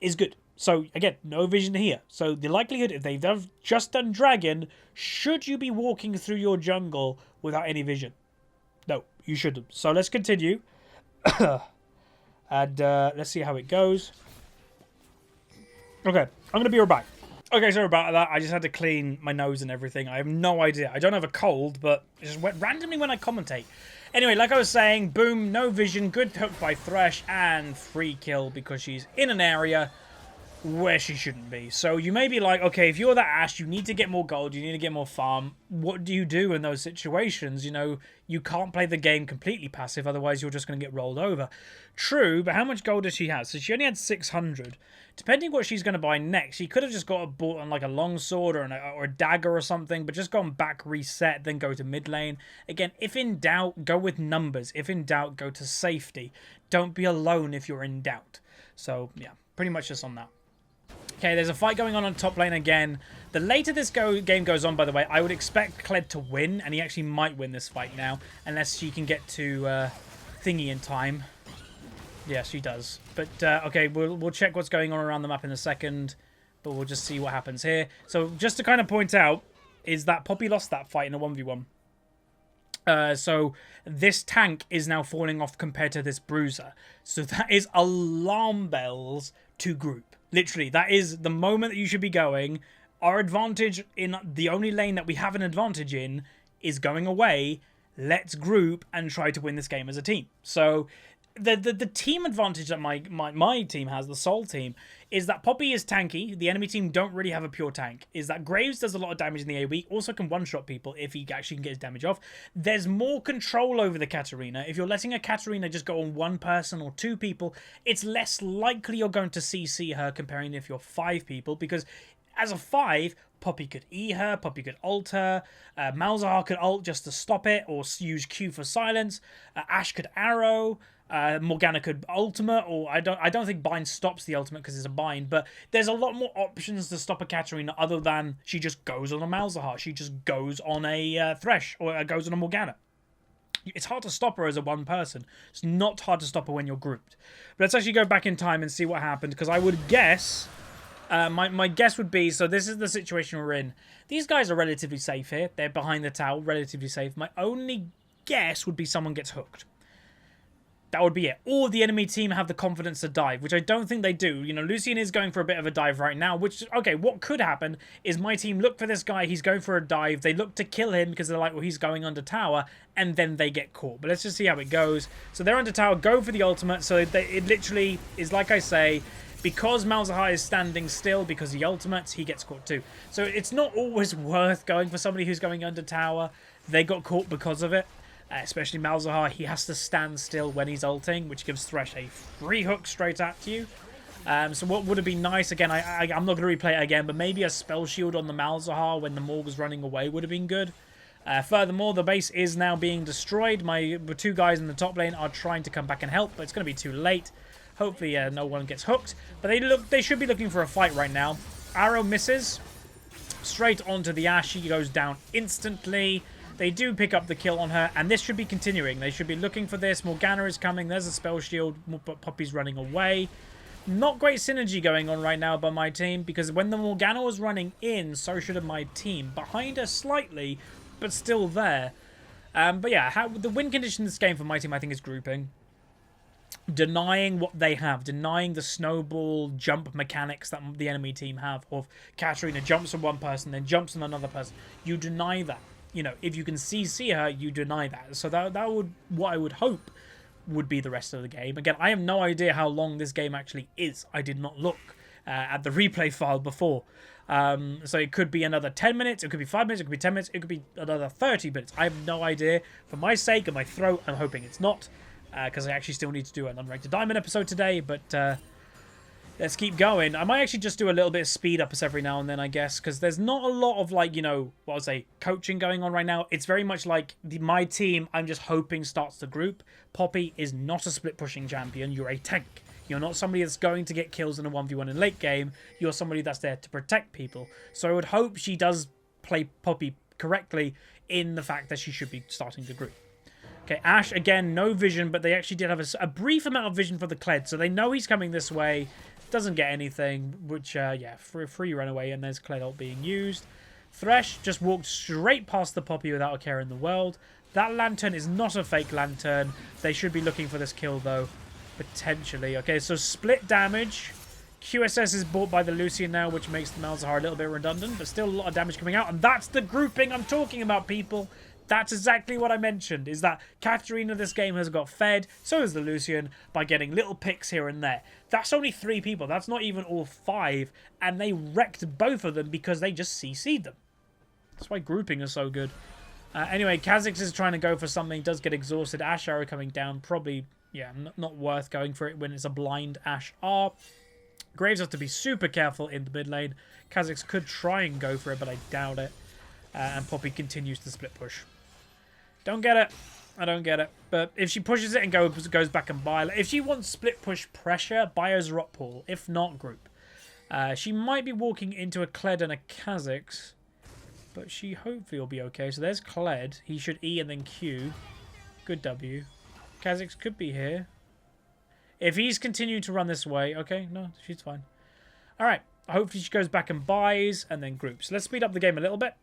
is good. So, again, no vision here. So, the likelihood, if they've just done Dragon, should you be walking through your jungle without any vision? No, you shouldn't. So, let's continue. And let's see how it goes. Okay, I'm going to be right back. Okay, sorry about that. I just had to clean my nose and everything. I have no idea. I don't have a cold, but it just went randomly when I commentate. Anyway, like I was saying, boom, no vision, good hook by Thresh, and free kill because she's in an area where she shouldn't be. So you may be like, okay, if you're that Ashe, you need to get more gold, you need to get more farm. What do you do in those situations? You know, you can't play the game completely passive, otherwise you're just going to get rolled over. True, but how much gold does she have? So she only had 600. Depending what she's going to buy next, she could have just bought on like a longsword or a dagger or something, but just gone back, reset, then go to mid lane. Again, if in doubt, go with numbers. If in doubt, go to safety. Don't be alone if you're in doubt. So, yeah, pretty much just on that. Okay, there's a fight going on top lane again. The later this game goes on, by the way, I would expect Kled to win, and he actually might win this fight now, unless she can get to Thingy in time. Yeah, she does. But, okay, we'll check what's going on around the map in a second, but we'll just see what happens here. So, just to kind of point out, is that Poppy lost that fight in a 1v1. So, this tank is now falling off compared to this bruiser. So, that is alarm bells to group. Literally, that is the moment that you should be going. Our advantage in the only lane that we have an advantage in is going away. Let's group and try to win this game as a team. So the team advantage that my team has, the Soul team, is that Poppy is tanky. The enemy team don't really have a pure tank. Is that Graves does a lot of damage in the AoE, also can one-shot people if he actually can get his damage off. There's more control over the Katarina. If you're letting a Katarina just go on one person or two people, it's less likely you're going to CC her comparing if you're 5 people, because as a 5, Poppy could E her, Poppy could ult her, Malzahar could ult just to stop it, or use Q for silence, Ashe could arrow, Morgana could ultimate, or I don't think bind stops the ultimate because it's a bind, but there's a lot more options to stop a Katarina other than she just goes on a Malzahar, she just goes on a Thresh, or goes on a Morgana. It's hard to stop her as a one person. It's not hard to stop her when you're grouped. But let's actually go back in time and see what happened, because I would guess... my guess would be, so this is the situation we're in. These guys are relatively safe here. They're behind the tower, relatively safe. My only guess would be someone gets hooked. That would be it. Or the enemy team have the confidence to dive, which I don't think they do. You know, Lucian is going for a bit of a dive right now, which, okay, what could happen is my team look for this guy, he's going for a dive, they look to kill him because they're like, well, he's going under tower, and then they get caught. But let's just see how it goes. So they're under tower, go for the ultimate, so it literally is like I say, because Malzahar is standing still, because he ultimates, he gets caught too. So it's not always worth going for somebody who's going under tower. They got caught because of it. Especially Malzahar, he has to stand still when he's ulting, which gives Thresh a free hook straight at you. So what would have been nice, again, I'm not going to replay it again, but maybe a spell shield on the Malzahar when the Morg was running away would have been good. Furthermore, the base is now being destroyed. My 2 guys in the top lane are trying to come back and help, but it's going to be too late. Hopefully no one gets hooked. But they should be looking for a fight right now. Arrow misses. Straight onto the Ashe. She goes down instantly. They do pick up the kill on her, and this should be continuing. They should be looking for this. Morgana is coming. There's a spell shield, but Poppy's running away. Not great synergy going on right now by my team, because when the Morgana was running in, so should have my team. Behind her slightly, but still there. But yeah, the win condition in this game for my team, I think, is grouping. Denying what they have, denying the snowball jump mechanics that the enemy team have, of Katarina jumps on one person, then jumps on another person. You deny that. You know, if you can CC her, you deny that. So that would, what I would hope would be the rest of the game. Again, I have no idea how long this game actually is. I did not look at the replay file before. So it could be another 10 minutes, it could be 5 minutes, it could be 10 minutes, it could be another 30 minutes. I have no idea. For my sake and my throat, I'm hoping it's not. Because I actually still need to do an Unranked Diamond episode today, but let's keep going. I might actually just do a little bit of speed ups every now and then, I guess, because there's not a lot of, like, you know, what I would say, coaching going on right now. It's very much like my team, I'm just hoping, starts the group. Poppy is not a split pushing champion. You're a tank. You're not somebody that's going to get kills in a 1v1 in late game. You're somebody that's there to protect people. So I would hope she does play Poppy correctly in the fact that she should be starting the group. Okay, Ashe, again, no vision, but they actually did have a brief amount of vision for the Kled, so they know he's coming this way. Doesn't get anything, which, yeah, free runaway, and there's Kled ult being used. Thresh just walked straight past the Poppy without a care in the world. That Lantern is not a fake Lantern. They should be looking for this kill, though, potentially. Okay, so split damage. QSS is bought by the Lucian now, which makes the Malzahar a little bit redundant, but still a lot of damage coming out, and that's the grouping I'm talking about, people. That's exactly what I mentioned, is that Katarina this game has got fed, so has the Lucian, by getting little picks here and there. That's only 3 people, that's not even all 5, and they wrecked both of them because they just CC'd them. That's why grouping is so good. Anyway, Kha'Zix is trying to go for something, does get exhausted. Ashe arrow coming down, probably, yeah, not worth going for it when it's a blind Ashe R. Graves has to be super careful in the mid lane. Kha'Zix could try and go for it, but I doubt it. And Poppy continues to split push. Don't get it. I don't get it. But if she pushes it and goes back and buy... If she wants split push pressure, buy her Zrot pool. If not, group. She might be walking into a Kled and a Kha'Zix. But she hopefully will be okay. So there's Kled. He should E and then Q. Good W. Kha'Zix could be here. If he's continuing to run this way... Okay, no, she's fine. Alright. Hopefully she goes back and buys and then groups. Let's speed up the game a little bit.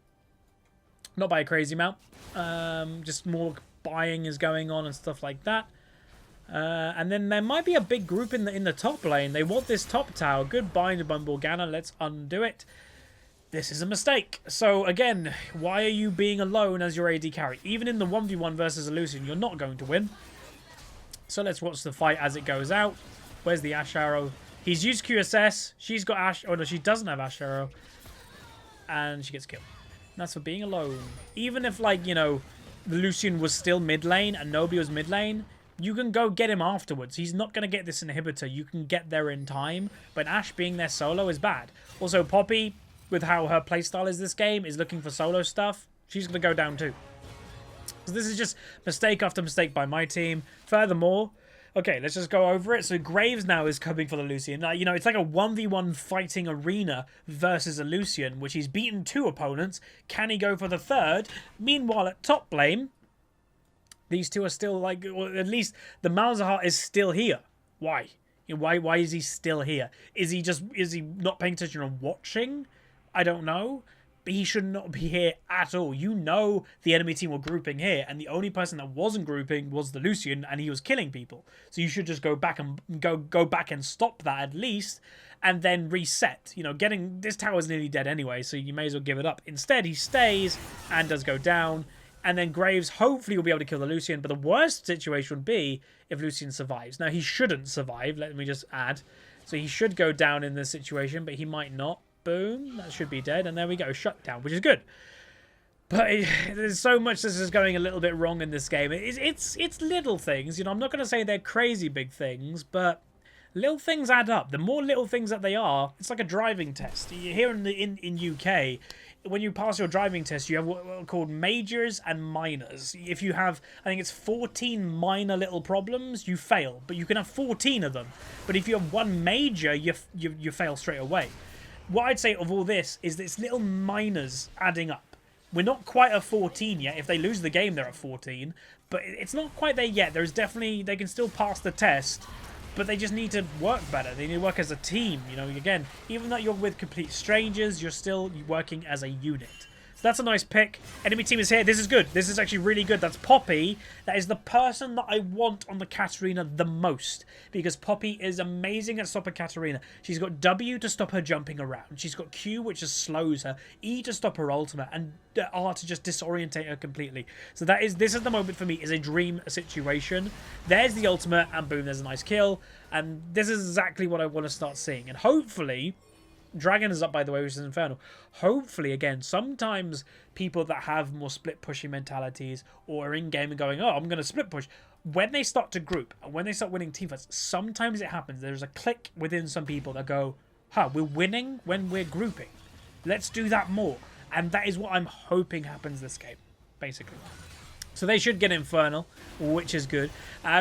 Not by a crazy amount. Just more buying is going on and stuff like that. And then there might be a big group in the top lane. They want this top tower. Good bind by Morgana. Let's undo it. This is a mistake. So again, why are you being alone as your AD carry? Even in the 1v1 versus a Lucian, you're not going to win. So let's watch the fight as it goes out. Where's the Ashe arrow? He's used QSS. She's got Ashe. Oh no, she doesn't have Ashe arrow. And she gets killed. That's for being alone. Even if, like, you know, the Lucian was still mid lane and Nobi was mid lane, you can go get him afterwards. He's not going to get this inhibitor. You can get there in time. But Ashe being there solo is bad. Also, Poppy, with how her playstyle is this game, is looking for solo stuff. She's going to go down too. So this is just mistake after mistake by my team. Furthermore... Okay, let's just go over it. So Graves now is coming for the Lucian. Now, you know, it's like a 1v1 fighting arena versus a Lucian, which he's beaten 2 opponents. Can he go for the 3rd? Meanwhile, at top lane, these 2 are still like, or at least the Malzahar is still here. Why? You know, why is he still here? Is he not paying attention or watching? I don't know. But he should not be here at all. You know the enemy team were grouping here, and the only person that wasn't grouping was the Lucian, and he was killing people. So you should just go back and go back and stop that at least, and then reset. You know, this tower is nearly dead anyway, so you may as well give it up. Instead, he stays and does go down, and then Graves hopefully will be able to kill the Lucian. But the worst situation would be if Lucian survives. Now he shouldn't survive. Let me just add. So he should go down in this situation, but he might not. Boom, that should be dead, and there we go, shut down, which is good. But there's so much this is going a little bit wrong in this game. It's little things, you know. I'm not going to say they're crazy big things, but little things add up. The more little things that they are, it's like a driving test. Here in UK, when you pass your driving test, you have what are called majors and minors. If you have, I think it's 14 minor little problems, you fail, but you can have 14 of them. But if you have one major, you fail straight away. What I'd say of all this is that it's little minors adding up. We're not quite at 14 yet. If they lose the game, they're at 14. But it's not quite there yet. There's definitely... They can still pass the test. But they just need to work better. They need to work as a team. You know, again, even though you're with complete strangers, you're still working as a unit. So that's a nice pick. Enemy team is here. This is good. This is actually really good. That's Poppy. That is the person that I want on the Katarina the most. Because Poppy is amazing at stopping Katarina. She's got W to stop her jumping around. She's got Q, which just slows her. E to stop her ultimate. And R to just disorientate her completely. So this is the moment for me. Is a dream situation. There's the ultimate. And boom, there's a nice kill. And this is exactly what I want to start seeing. And hopefully... Dragon is up, by the way, which is infernal. Hopefully, again, sometimes people that have more split pushing mentalities or are in game and going, oh, I'm going to split push. When they start to group and when they start winning team fights, sometimes it happens. There's a click within some people that go, we're winning when we're grouping. Let's do that more. And that is what I'm hoping happens this game, basically. So they should get infernal, which is good.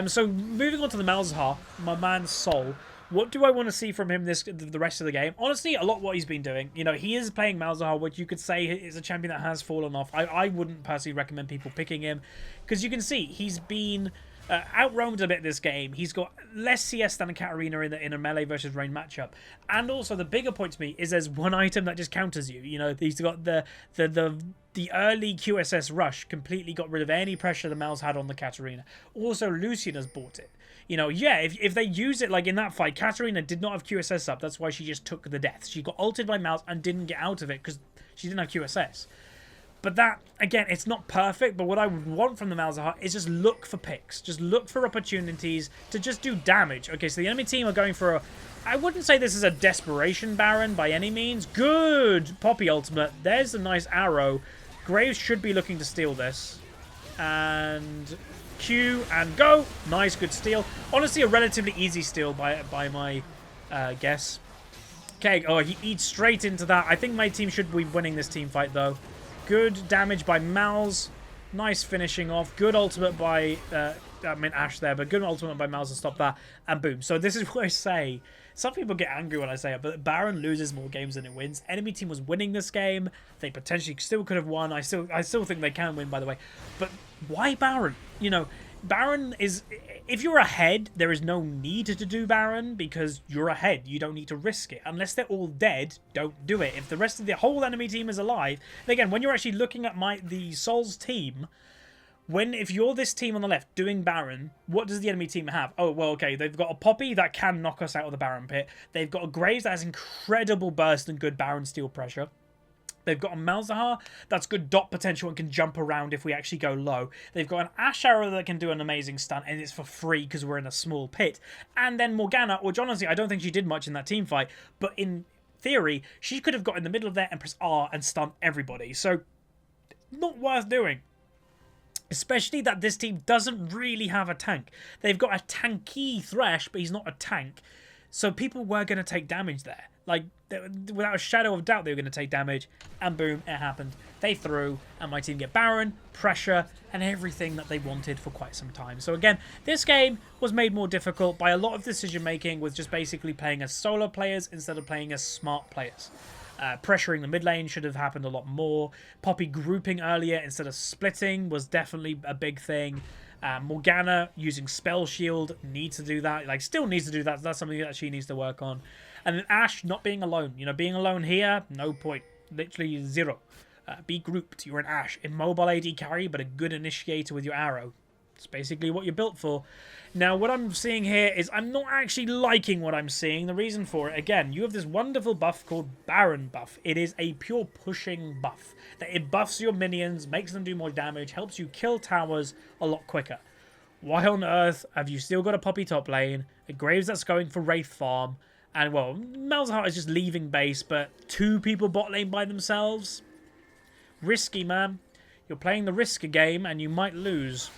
So moving on to the Malzahar, my man Sol. What do I want to see from him the rest of the game? Honestly, a lot what he's been doing. You know, he is playing Malzahar, which you could say is a champion that has fallen off. I wouldn't personally recommend people picking him. Because you can see, he's been Outroamed a bit this game. He's got less CS than a Katarina in a melee versus range matchup. And also the bigger point to me is there's one item that just counters you. You know, he's got the early QSS rush completely got rid of any pressure the Malz had on the Katarina. Also, Lucian has bought it. You know, yeah, if they use it like in that fight, Katarina did not have QSS up. That's why she just took the death. She got ulted by Malz and didn't get out of it because she didn't have QSS. But that, again, it's not perfect, but what I would want from the Malzahar is just look for picks. Just look for opportunities to just do damage. Okay, so the enemy team are going for a... I wouldn't say this is a desperation Baron by any means. Good Poppy ultimate. There's a nice arrow. Graves should be looking to steal this. And Q and go. Nice, good steal. Honestly, a relatively easy steal by my guess. Okay, oh, he eats straight into that. I think my team should be winning this team fight, though. Good damage by Malz. Nice finishing off. Good ultimate by... I mean Ashe there, but good ultimate by Malz to stop that. And boom. So this is what I say. Some people get angry when I say it, but Baron loses more games than it wins. Enemy team was winning this game. They potentially still could have won. I still think they can win, by the way. But why Baron? You know, Baron is... If you're ahead, there is no need to do Baron because you're ahead. You don't need to risk it. Unless they're all dead, don't do it. If the rest of the whole enemy team is alive... And again, when you're actually looking at the Souls team... If you're this team on the left doing Baron, what does the enemy team have? Oh, well, okay, they've got a Poppy that can knock us out of the Baron pit. They've got a Graves that has incredible burst and good Baron steal pressure. They've got a Malzahar that's good dot potential and can jump around if we actually go low. They've got an Ashe arrow that can do an amazing stun, and it's for free because we're in a small pit. And then Morgana, which honestly, I don't think she did much in that team fight, but in theory, she could have got in the middle of there and press R and stun everybody. So, not worth doing. Especially that this team doesn't really have a tank. They've got a tanky Thresh, but he's not a tank. So people were going to take damage there. Like, without a shadow of doubt, they were going to take damage. And boom, it happened. They threw, and my team get Baron, pressure, and everything that they wanted for quite some time. So again, this game was made more difficult by a lot of decision-making with just basically playing as solo players instead of playing as smart players. Pressuring the mid lane should have happened a lot more. Poppy grouping earlier instead of splitting was definitely a big thing. Morgana using Spell Shield needs to do that. Like, still needs to do that. That's something that she needs to work on. And then Ashe not being alone. You know, being alone here, no point. Literally zero. Be grouped. You're an Ashe. Immobile AD carry, but a good initiator with your arrow. It's basically what you're built for. Now, what I'm seeing here is I'm not actually liking what I'm seeing. The reason for it, again, you have this wonderful buff called Baron buff. It is a pure pushing buff. That it buffs your minions, makes them do more damage, helps you kill towers a lot quicker. Why on earth have you still got a Poppy top lane, a Graves that's going for Wraith farm, and, well, Malzahar is just leaving base, but 2 people bot lane by themselves? Risky, man. You're playing the risker game, and you might lose.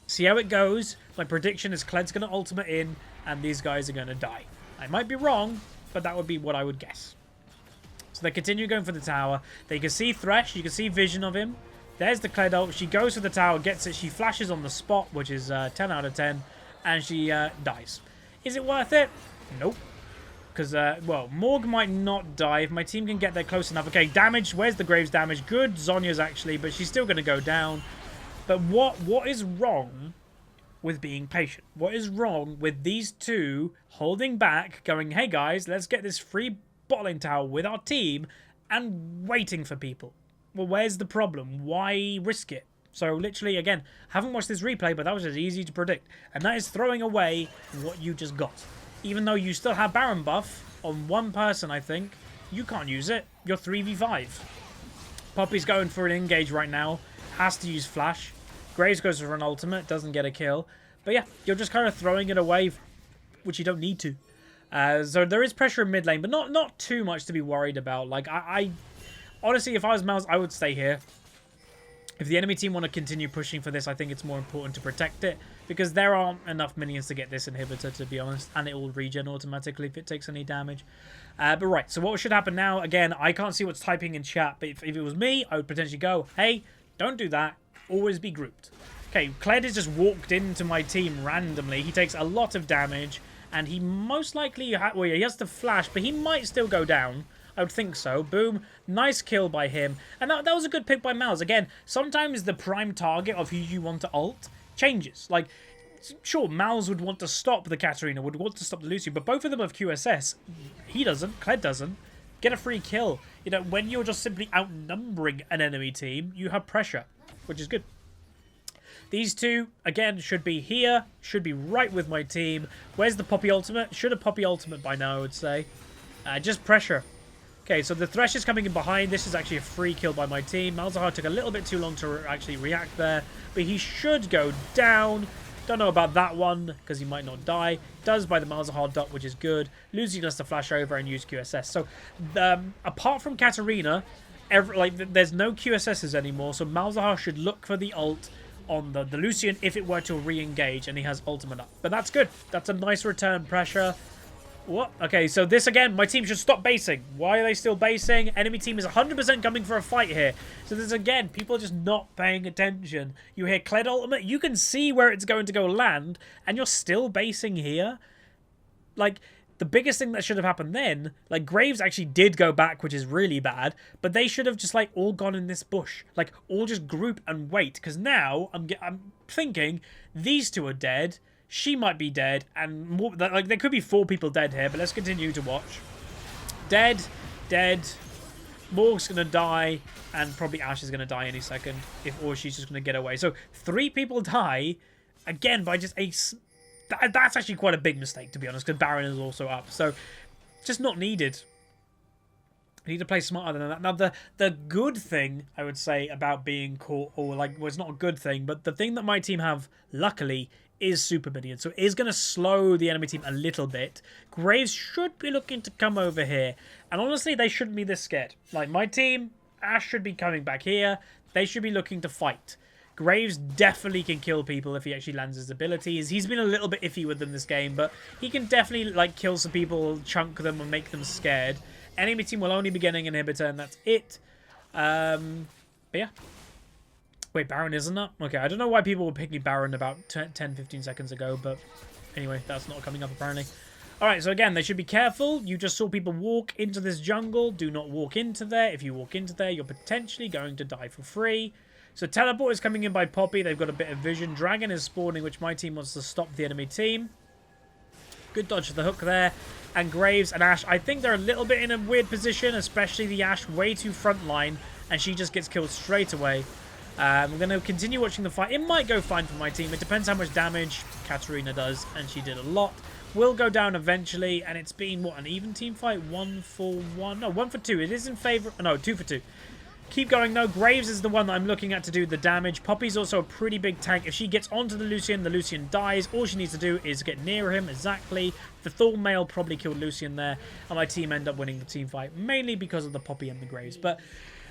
See how it goes. My prediction is Kled's going to ultimate in, and these guys are going to die. I might be wrong, but that would be what I would guess. So they continue going for the tower. They can see Thresh. You can see vision of him. There's the Kled ult. She goes for the tower, gets it. She flashes on the spot, which is 10 out of 10, and she dies. Is it worth it? Nope. Because, well, Morg might not die if my team can get there close enough. Okay, damage. Where's the Graves damage? Good Zhonya's actually, but she's still going to go down. But what is wrong with being patient? What is wrong with these two holding back, going, hey guys, let's get this free bot lane tower with our team, and waiting for people? Well, where's the problem? Why risk it? So literally, again, haven't watched this replay, but that was just easy to predict. And that is throwing away what you just got. Even though you still have Baron buff on one person, I think, you can't use it. You're 3v5. Poppy's going for an engage right now. Has to use flash. Graves goes for an ultimate, doesn't get a kill. But yeah, you're just kind of throwing it away, which you don't need to. So there is pressure in mid lane, but not too much to be worried about. Like, I honestly, if I was Malz, I would stay here. If the enemy team want to continue pushing for this, I think it's more important to protect it, because there aren't enough minions to get this inhibitor, to be honest, and it will regen automatically if it takes any damage. But right, so what should happen now? Again, I can't see what's typing in chat, but if it was me, I would potentially go, hey, don't do that. Always be grouped. Okay, Kled has just walked into my team randomly. He takes a lot of damage, and he most likely... well, yeah, he has to flash, but he might still go down. I would think so. Boom. Nice kill by him. And that was a good pick by Malz. Again, sometimes the prime target of who you want to ult changes. Like, sure, Malz would want to stop the Katarina, would want to stop the Lucian, but both of them have QSS. He doesn't, Kled doesn't. Get a free kill. You know, when you're just simply outnumbering an enemy team, you have pressure, which is good. These two, again, should be here, should be right with my team. Where's the Poppy ultimate? Should have Poppy ultimate by now, I would say. Just pressure. Okay, so the Thresh is coming in behind. This is actually a free kill by my team. Malzahar took a little bit too long to actually react there, but he should go down. Don't know about that one, because he might not die. Does by the Malzahar dot, which is good. Losing us to flash over and use QSS. So, apart from Katarina, there's no QSSs anymore, so Malzahar should look for the ult on the Lucian if it were to re-engage, and he has ultimate up. But that's good. That's a nice return pressure. What? Okay, so this again, my team should stop basing. Why are they still basing? Enemy team is 100% coming for a fight here. So this again, people are just not paying attention. You hear Kled ultimate, you can see where it's going to go land, and you're still basing here. Like, the biggest thing that should have happened then, like, Graves actually did go back, which is really bad, but they should have just, like, all gone in this bush. Like, all just group and wait, because now I'm thinking these two are dead. She might be dead, and more, like, there could be 4 people dead here, but let's continue to watch. Dead, dead. Morg's going to die, and probably Ashe is going to die any second, or she's just going to get away. So 3 people die, again, by just a... That's actually quite a big mistake, to be honest, because Baron is also up. So, just not needed. You need to play smarter than that. Now, the good thing, I would say, about being caught, or like, well, it's not a good thing, but the thing that my team have, luckily, is Super Minion. So it is going to slow the enemy team a little bit. Graves should be looking to come over here. And honestly, they shouldn't be this scared. Like, my team, Ashe should be coming back here. They should be looking to fight. Graves definitely can kill people if he actually lands his abilities. He's been a little bit iffy with them this game, but he can definitely, like, kill some people, chunk them, and make them scared. Enemy team will only be getting an inhibitor, and that's it. But yeah. Wait, Baron isn't up? Okay, I don't know why people were picking Baron about 10-15 seconds ago, but anyway, that's not coming up apparently. Alright, so again, they should be careful. You just saw people walk into this jungle. Do not walk into there. If you walk into there, you're potentially going to die for free. So Teleport is coming in by Poppy. They've got a bit of vision. Dragon is spawning, which my team wants to stop the enemy team. Good dodge of the hook there. And Graves and Ashe, I think they're a little bit in a weird position, especially the Ashe way too front line, and she just gets killed straight away. We're going to continue watching the fight. It might go fine for my team. It depends how much damage Katarina does, and she did a lot. Will go down eventually, and it's been, what, an even team fight? 1 for 1? No, 1 for 2. It is in favor... No, 2 for 2. Keep going, though. Graves is the one that I'm looking at to do the damage. Poppy's also a pretty big tank. If she gets onto the Lucian dies. All she needs to do is get near him, exactly. The Thornmail probably killed Lucian there, and my team end up winning the team fight, mainly because of the Poppy and the Graves. But...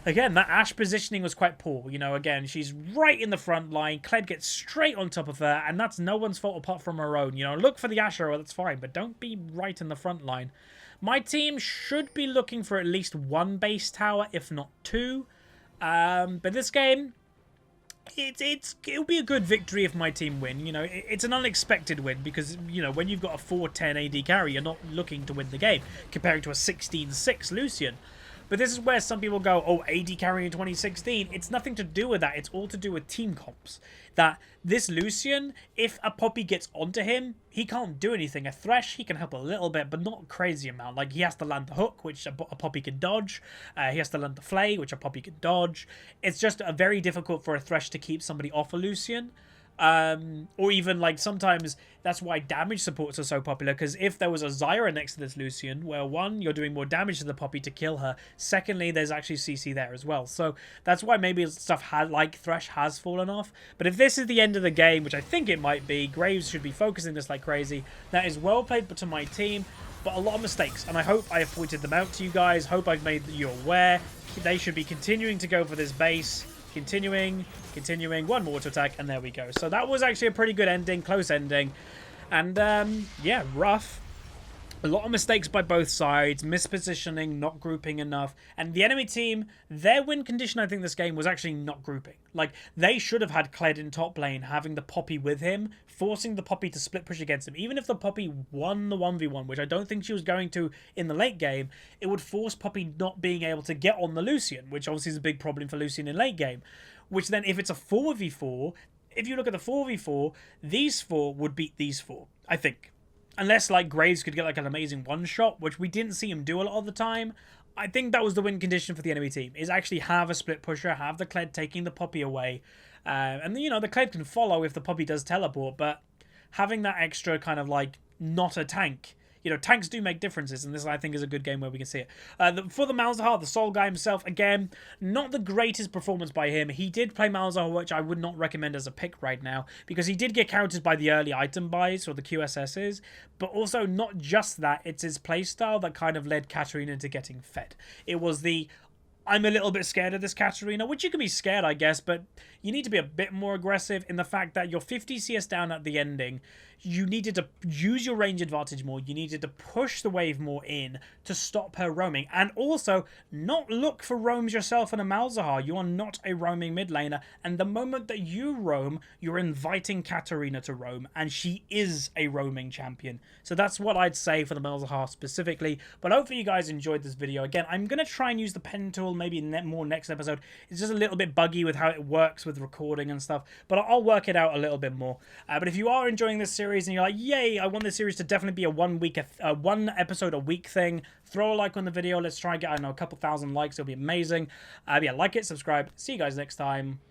again, that Ashe positioning was quite poor. You know, again, she's right in the front line. Kled gets straight on top of her, and that's no one's fault apart from her own. You know, look for the Ashe arrow, that's fine, but don't be right in the front line. My team should be looking for at least 1 base tower, if not 2. But this game, it'll be a good victory if my team win. You know, it's an unexpected win because, you know, when you've got a 4-10 AD carry, you're not looking to win the game, comparing to a 16-6 Lucian. But this is where some people go, oh, AD carry in 2016. It's nothing to do with that. It's all to do with team comps. That this Lucian, if a Poppy gets onto him, he can't do anything. A Thresh, he can help a little bit, but not a crazy amount. Like, he has to land the hook, which a Poppy can dodge. He has to land the flay, which a Poppy can dodge. It's just very difficult for a Thresh to keep somebody off a Lucian. Or even, like, sometimes that's why damage supports are so popular, because if there was a Zyra next to this Lucian, well, 1, you're doing more damage to the Poppy to kill her. Secondly, there's actually CC there as well. So that's why maybe stuff like Thresh has fallen off. But if this is the end of the game, which I think it might be, Graves should be focusing this like crazy. That is well played to my team, but a lot of mistakes, and I hope I have pointed them out to you guys. Hope I've made you aware. They should be continuing to go for this base. Continuing, 1 more to attack, and there we go. So that was actually a pretty good ending, close ending. And, yeah, rough. A lot of mistakes by both sides, mispositioning, not grouping enough. And the enemy team, their win condition, I think, this game was actually not grouping. Like, they should have had Kled in top lane, having the Poppy with him, forcing the Poppy to split push against him. Even if the Poppy won the 1v1, which I don't think she was going to in the late game, it would force Poppy not being able to get on the Lucian, which obviously is a big problem for Lucian in late game. Which then, if it's a 4v4, if you look at the 4v4, these four would beat these four, I think. Unless, like, Graves could get, like, an amazing one-shot, which we didn't see him do a lot of the time. I think that was the win condition for the enemy team, is actually have a split pusher, have the Kled taking the Poppy away. And, you know, the Kled can follow if the Poppy does teleport, but having that extra kind of, like, not a tank. You know, tanks do make differences, and this, I think, is a good game where we can see it. For the Malzahar, the Soul guy himself, again, not the greatest performance by him. He did play Malzahar, which I would not recommend as a pick right now, because he did get countered by the early item buys, or the QSSs, but also not just that, it's his playstyle that kind of led Katarina to getting fed. It was the, I'm a little bit scared of this Katarina, which you can be scared, I guess, but you need to be a bit more aggressive in the fact that you're 50 CS down at the ending. You needed to use your range advantage more. You needed to push the wave more in to stop her roaming. And also, not look for roams yourself in a Malzahar. You are not a roaming mid laner. And the moment that you roam, you're inviting Katarina to roam. And she is a roaming champion. So that's what I'd say for the Malzahar specifically. But hopefully you guys enjoyed this video. Again, I'm going to try and use the Pentakill maybe more next episode. It's just a little bit buggy with how it works with recording and stuff. But I'll work it out a little bit more. But if you are enjoying this series, and you're like, yay, I want this series to definitely be a one episode a week thing, throw a like on the video. Let's try and get, I don't know, a couple thousand likes. It'll be amazing. Yeah, like it, subscribe. See you guys next time.